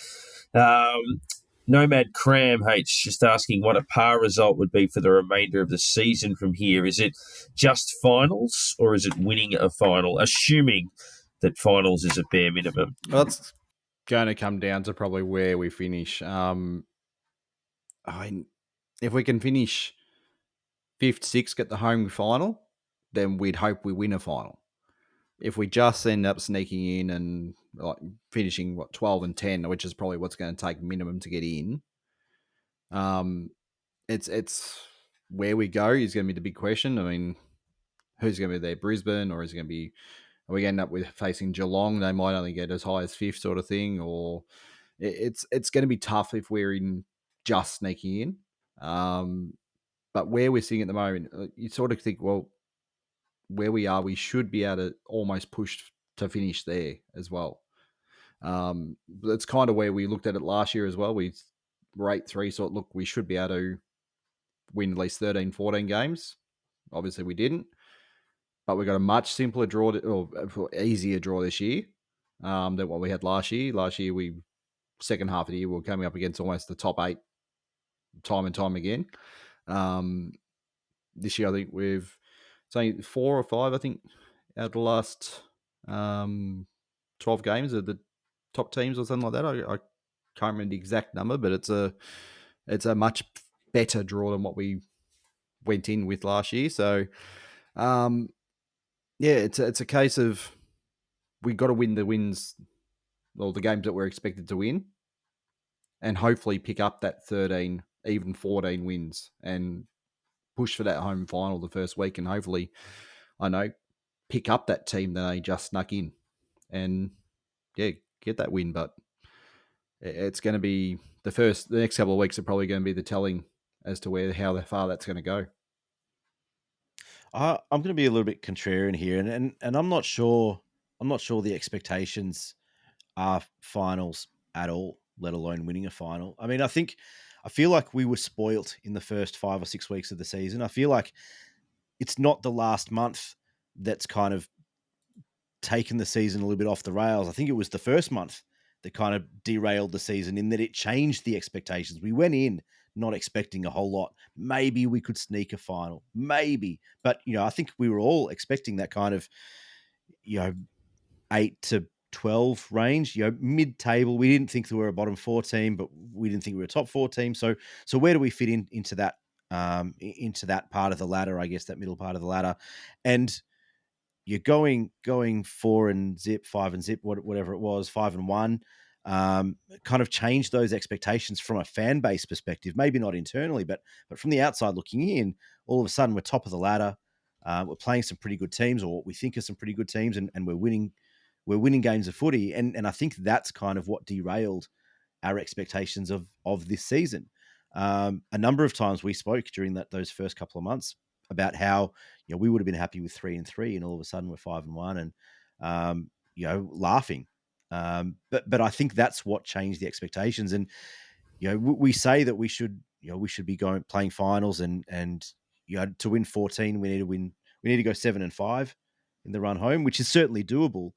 Nomad Cram H just asking what a par result would be for the remainder of the season from here. Is it just finals, or is it winning a final, assuming that finals is a bare minimum? Well, that's going to come down to probably where we finish. If we can finish 5th, 6th, get the home final, then we'd hope we win a final. If we just end up sneaking in and finishing 12 and 10, which is probably what's going to take minimum to get in, it's where we go is going to be the big question. I mean, who's going to be there? Brisbane, or is it going to be? Are we going to end up with facing Geelong? They might only get as high as 5th, sort of thing, or it's going to be tough if we're in just sneaking in. But where we're sitting at the moment, you sort of think, well, where we are, we should be able to almost push to finish there as well. That's kind of where we looked at it last year as well. We were 8-3, so look, we should be able to win at least 13, 14 games. Obviously, we didn't. But we got a much simpler draw, or easier draw this year than what we had last year. Last year, second half of the year, we were coming up against almost the top 8 time and time again. This year, I think we've saying 4 or 5, I think, out of the last 12 games of the top teams or something like that. I can't remember the exact number, but it's a much better draw than what we went in with last year. So, it's a case of we got to win the games that we're expected to win, and hopefully pick up that 13, even 14 wins, and push for that home final the first week, and hopefully, pick up that team that they just snuck in, and get that win. But it's going to be the next couple of weeks are probably going to be the telling as to how far that's going to go. I'm going to be a little bit contrarian here, and I'm not sure. I'm not sure the expectations are finals at all, let alone winning a final. I mean, I think I feel like we were spoilt in the first 5 or 6 weeks of the season. I feel like it's not the last month that's kind of taken the season a little bit off the rails. I think it was the first month that kind of derailed the season in that it changed the expectations. We went in not expecting a whole lot. Maybe we could sneak a final, maybe. But, I think we were all expecting that kind of, 8 to 12 range, mid-table. We didn't think that we were a bottom 4 team, but we didn't think we were a top 4 team. So where do we fit into that part of the ladder, I guess, that middle part of the ladder? And you're going 4 and zip, 5 and zip, whatever it was, 5 and 1, kind of changed those expectations from a fan base perspective. Maybe not internally, but from the outside looking in, all of a sudden we're top of the ladder. We're playing some pretty good teams, or what we think are some pretty good teams, and we're winning games of footy. And I think that's kind of what derailed our expectations of this season. A number of times we spoke during those first couple of months about how we would have been happy with 3 and 3, and all of a sudden we're 5 and 1, and laughing. But I think that's what changed the expectations. And we say that we should be playing finals, and to win 14 we need to go 7 and 5 in the run home, which is certainly doable.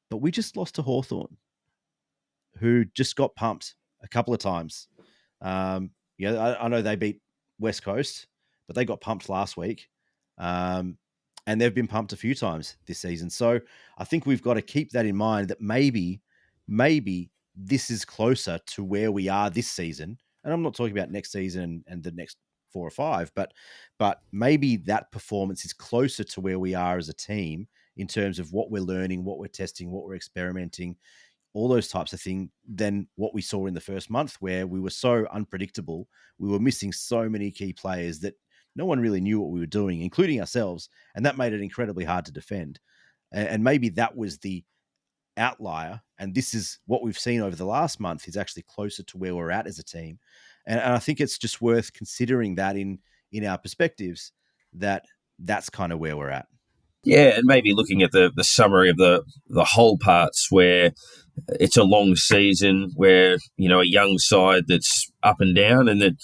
But we just lost to Hawthorn, who just got pumped a couple of times. I know they beat West Coast, but they got pumped last week. And they've been pumped a few times this season. So I think we've got to keep that in mind, that maybe this is closer to where we are this season. And I'm not talking about next season and the next 4 or 5, but maybe that performance is closer to where we are as a team in terms of what we're learning, what we're testing, what we're experimenting, all those types of things, than what we saw in the first month, where we were so unpredictable. We were missing so many key players that no one really knew what we were doing, including ourselves. And that made it incredibly hard to defend. And maybe that was the outlier. And this is what we've seen over the last month is actually closer to where we're at as a team. And I think it's just worth considering that in our perspectives, that's kind of where we're at. Yeah, and maybe looking at the summary of the whole parts, where it's a long season, where, a young side that's up and down, and that,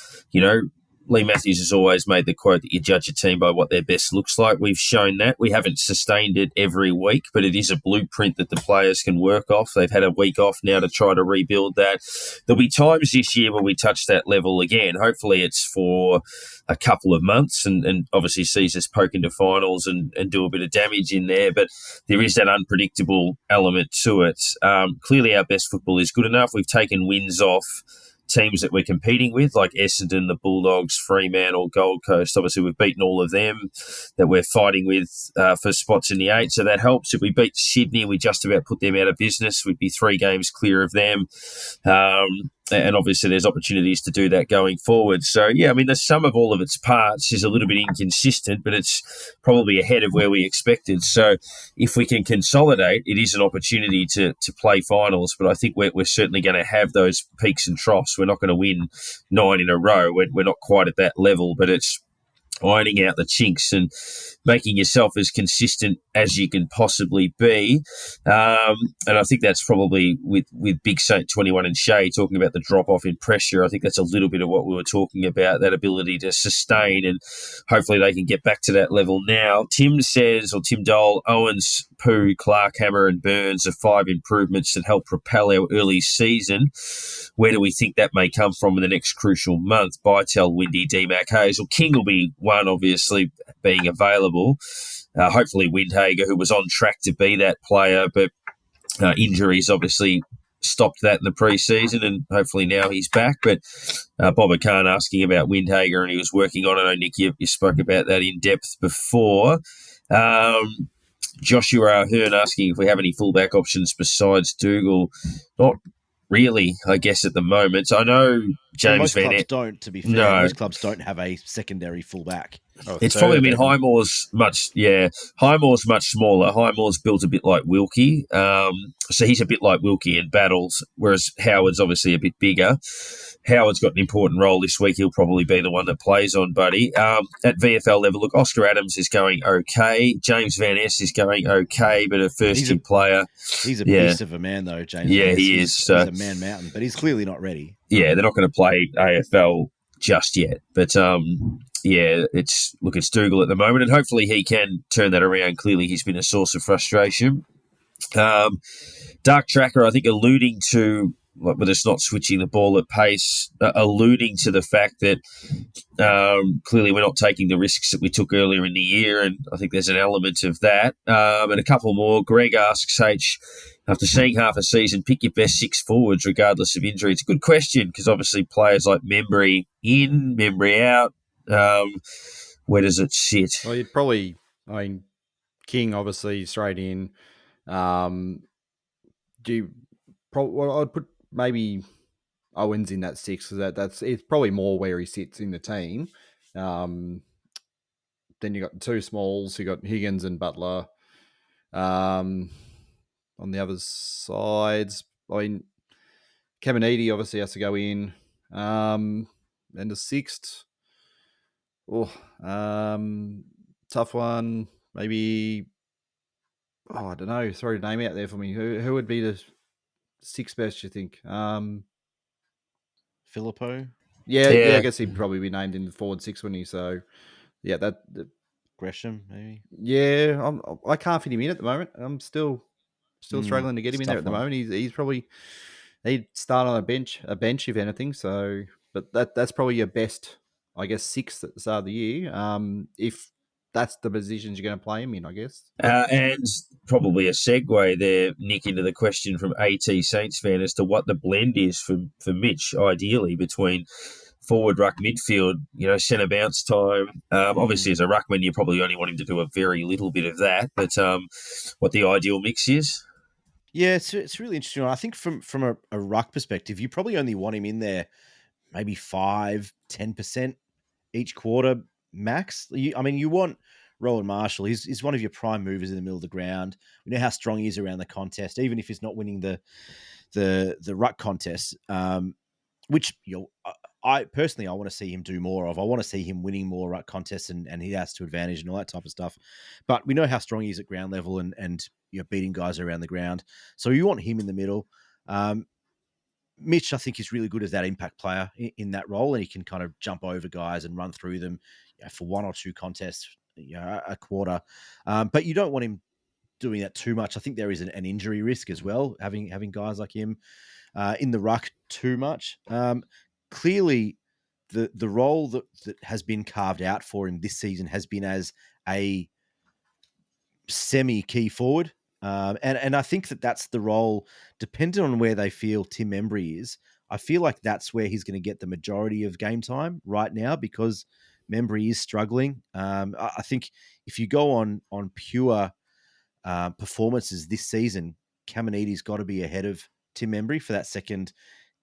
Lee Matthews has always made the quote that you judge a team by what their best looks like. We've shown that. We haven't sustained it every week, but it is a blueprint that the players can work off. They've had a week off now to try to rebuild that. There'll be times this year when we touch that level again. Hopefully it's for a couple of months, and obviously sees us poke into finals and do a bit of damage in there, but there is that unpredictable element to it. Clearly our best football is good enough. We've taken wins off teams that we're competing with, like Essendon, the Bulldogs, Fremantle, Gold Coast. Obviously, we've beaten all of them that we're fighting with for spots in the 8, so that helps. If we beat Sydney, we just about put them out of business. We'd be 3 games clear of them. And obviously there's opportunities to do that going forward. So, yeah, I mean, the sum of all of its parts is a little bit inconsistent, but it's probably ahead of where we expected. So if we can consolidate, it is an opportunity to play finals, but I think we're certainly going to have those peaks and troughs. We're not going to win 9 in a row. We're not quite at that level, but it's ironing out the chinks and making yourself as consistent as you can possibly be. And I think that's probably with Big Saint 21 and Shea talking about the drop-off in pressure. I think that's a little bit of what we were talking about, that ability to sustain, and hopefully they can get back to that level now. Tim Dole, Owens, Pooh, Clark, Hammer and Burns are 5 improvements that help propel our early season. Where do we think that may come from in the next crucial month? Bytel, Windy, D-Mac, Hazel. King will be one, obviously, being available. Hopefully Windhager, who was on track to be that player, but injuries obviously stopped that in the pre-season, and hopefully now he's back. But Bob Khan asking about Windhager, and he was working on it. I know, Nick, you spoke about that in depth before. Joshua Ahern asking if we have any fullback options besides Dougal. Not really, I guess, at the moment. I know James most Van clubs don't, to be fair. No. Most clubs don't have a secondary fullback. It's probably, Highmore's much smaller. Highmore's built a bit like Wilkie. So he's a bit like Wilkie in battles, whereas Howard's obviously a bit bigger. Howard's got an important role this week. He'll probably be the one that plays on Buddy. At VFL level, look, Oscar Adams is going okay. James Van Ness is going okay, but a first-team player. He's a beast of a man, though, James Yeah, Van Ness. he is. He's a man mountain, but he's clearly not ready. Yeah, they're not going to play AFL just yet. But, it's Dougal at the moment, and hopefully he can turn that around. Clearly he's been a source of frustration. Dark Tracker, I think, alluding to, but it's not switching the ball at pace, alluding to the fact that clearly we're not taking the risks that we took earlier in the year, and I think there's an element of that. And a couple more. Greg asks, H, after seeing half a season, pick your best 6 forwards regardless of injury. It's a good question because obviously players like Membry in, Membry out, where does it sit? Well, you'd probably, King obviously straight in. I'd put maybe Owens in that 6 because it's probably more where he sits in the team. Then you got 2 smalls. You got Higgins and Butler. On the other sides, Caminiti obviously has to go in. And the 6th, tough one. Maybe, I don't know. Throw a name out there for me. Who would be the 6th best, you think? Filippo? Yeah, I guess he'd probably be named in the forward 6, wouldn't he? So, yeah, Gresham, maybe? Yeah, I can't fit him in at the moment. I'm still struggling to get him in there at the moment. He's probably, he'd start on a bench if anything. So, but that's probably your best, I guess, 6th at the start of the year. If that's the positions you're going to play him in, I guess. And probably a segue there, Nick, into the question from AT Saints fan as to what the blend is for Mitch, ideally, between forward, ruck, midfield, centre bounce time. Obviously, as a ruckman, you probably only want him to do a very little bit of that, but what the ideal mix is? Yeah, it's really interesting. I think from a ruck perspective, you probably only want him in there maybe 5-10% each quarter max. You want Rowan Marshall. He's one of your prime movers in the middle of the ground. We know how strong he is around the contest, even if he's not winning the ruck contest, which I personally want to see him do more of. I want to see him winning more ruck contests and he has to advantage and all that type of stuff. But we know how strong he is at ground level and beating guys around the ground. So you want him in the middle. Mitch, I think, is really good as that impact player in that role, and he can kind of jump over guys and run through them for 1 or 2 contests, a quarter. But you don't want him doing that too much. I think there is an injury risk as well, having guys like him in the ruck too much. Clearly, the role that has been carved out for him this season has been as a semi-key forward. And I think that's the role, depending on where they feel Tim Membry is. I feel like that's where he's going to get the majority of game time right now because Membry is struggling. I think if you go on pure performances this season, Caminiti's got to be ahead of Tim Membry for that second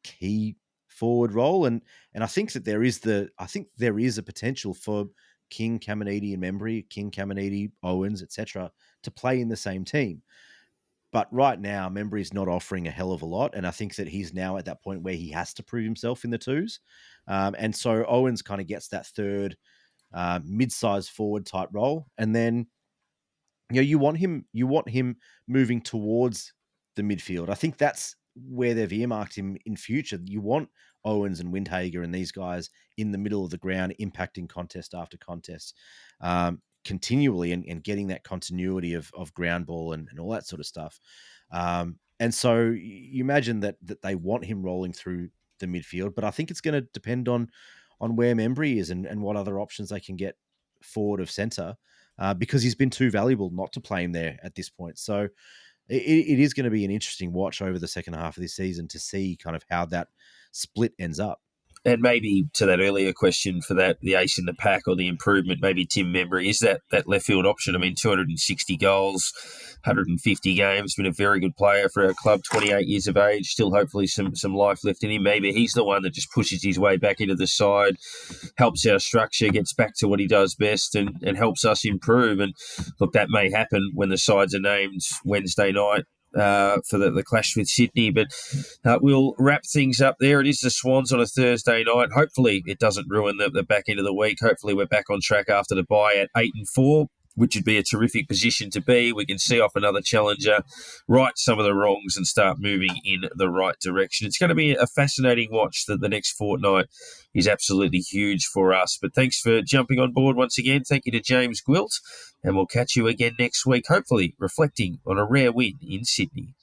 key forward role. And I think that there is a potential for King, Caminiti, and Membry, King, Caminiti, Owens, etc., to play in the same team. But right now, Membry's not offering a hell of a lot, and I think that he's now at that point where he has to prove himself in the 2s. And so Owens kind of gets that third mid-sized forward type role, and then you want him moving towards the midfield. I think that's where they've earmarked him in future. You want Owens and Windhager and these guys in the middle of the ground, impacting contest after contest, continually and getting that continuity of ground ball and all that sort of stuff. And so you imagine that they want him rolling through the midfield, but I think it's going to depend on where Membry is and what other options they can get forward of centre, because he's been too valuable not to play him there at this point. So it is going to be an interesting watch over the second half of this season to see kind of how that split ends up. And maybe to that earlier question for that, the ace in the pack or the improvement, maybe Tim Membry is that left field option. I mean, 260 goals, 150 games, been a very good player for our club, 28 years of age, still hopefully some life left in him. Maybe he's the one that just pushes his way back into the side, helps our structure, gets back to what he does best and helps us improve. And look, that may happen when the sides are named Wednesday night for the clash with Sydney. But we'll wrap things up there. It is the Swans on a Thursday night. Hopefully it doesn't ruin the back end of the week. Hopefully we're back on track after the bye at 8-4, which would be a terrific position to be. We can see off another challenger, right some of the wrongs and start moving in the right direction. It's going to be a fascinating watch. That the next fortnight is absolutely huge for us. But thanks for jumping on board once again. Thank you to James Gwilt, and we'll catch you again next week, hopefully reflecting on a rare win in Sydney.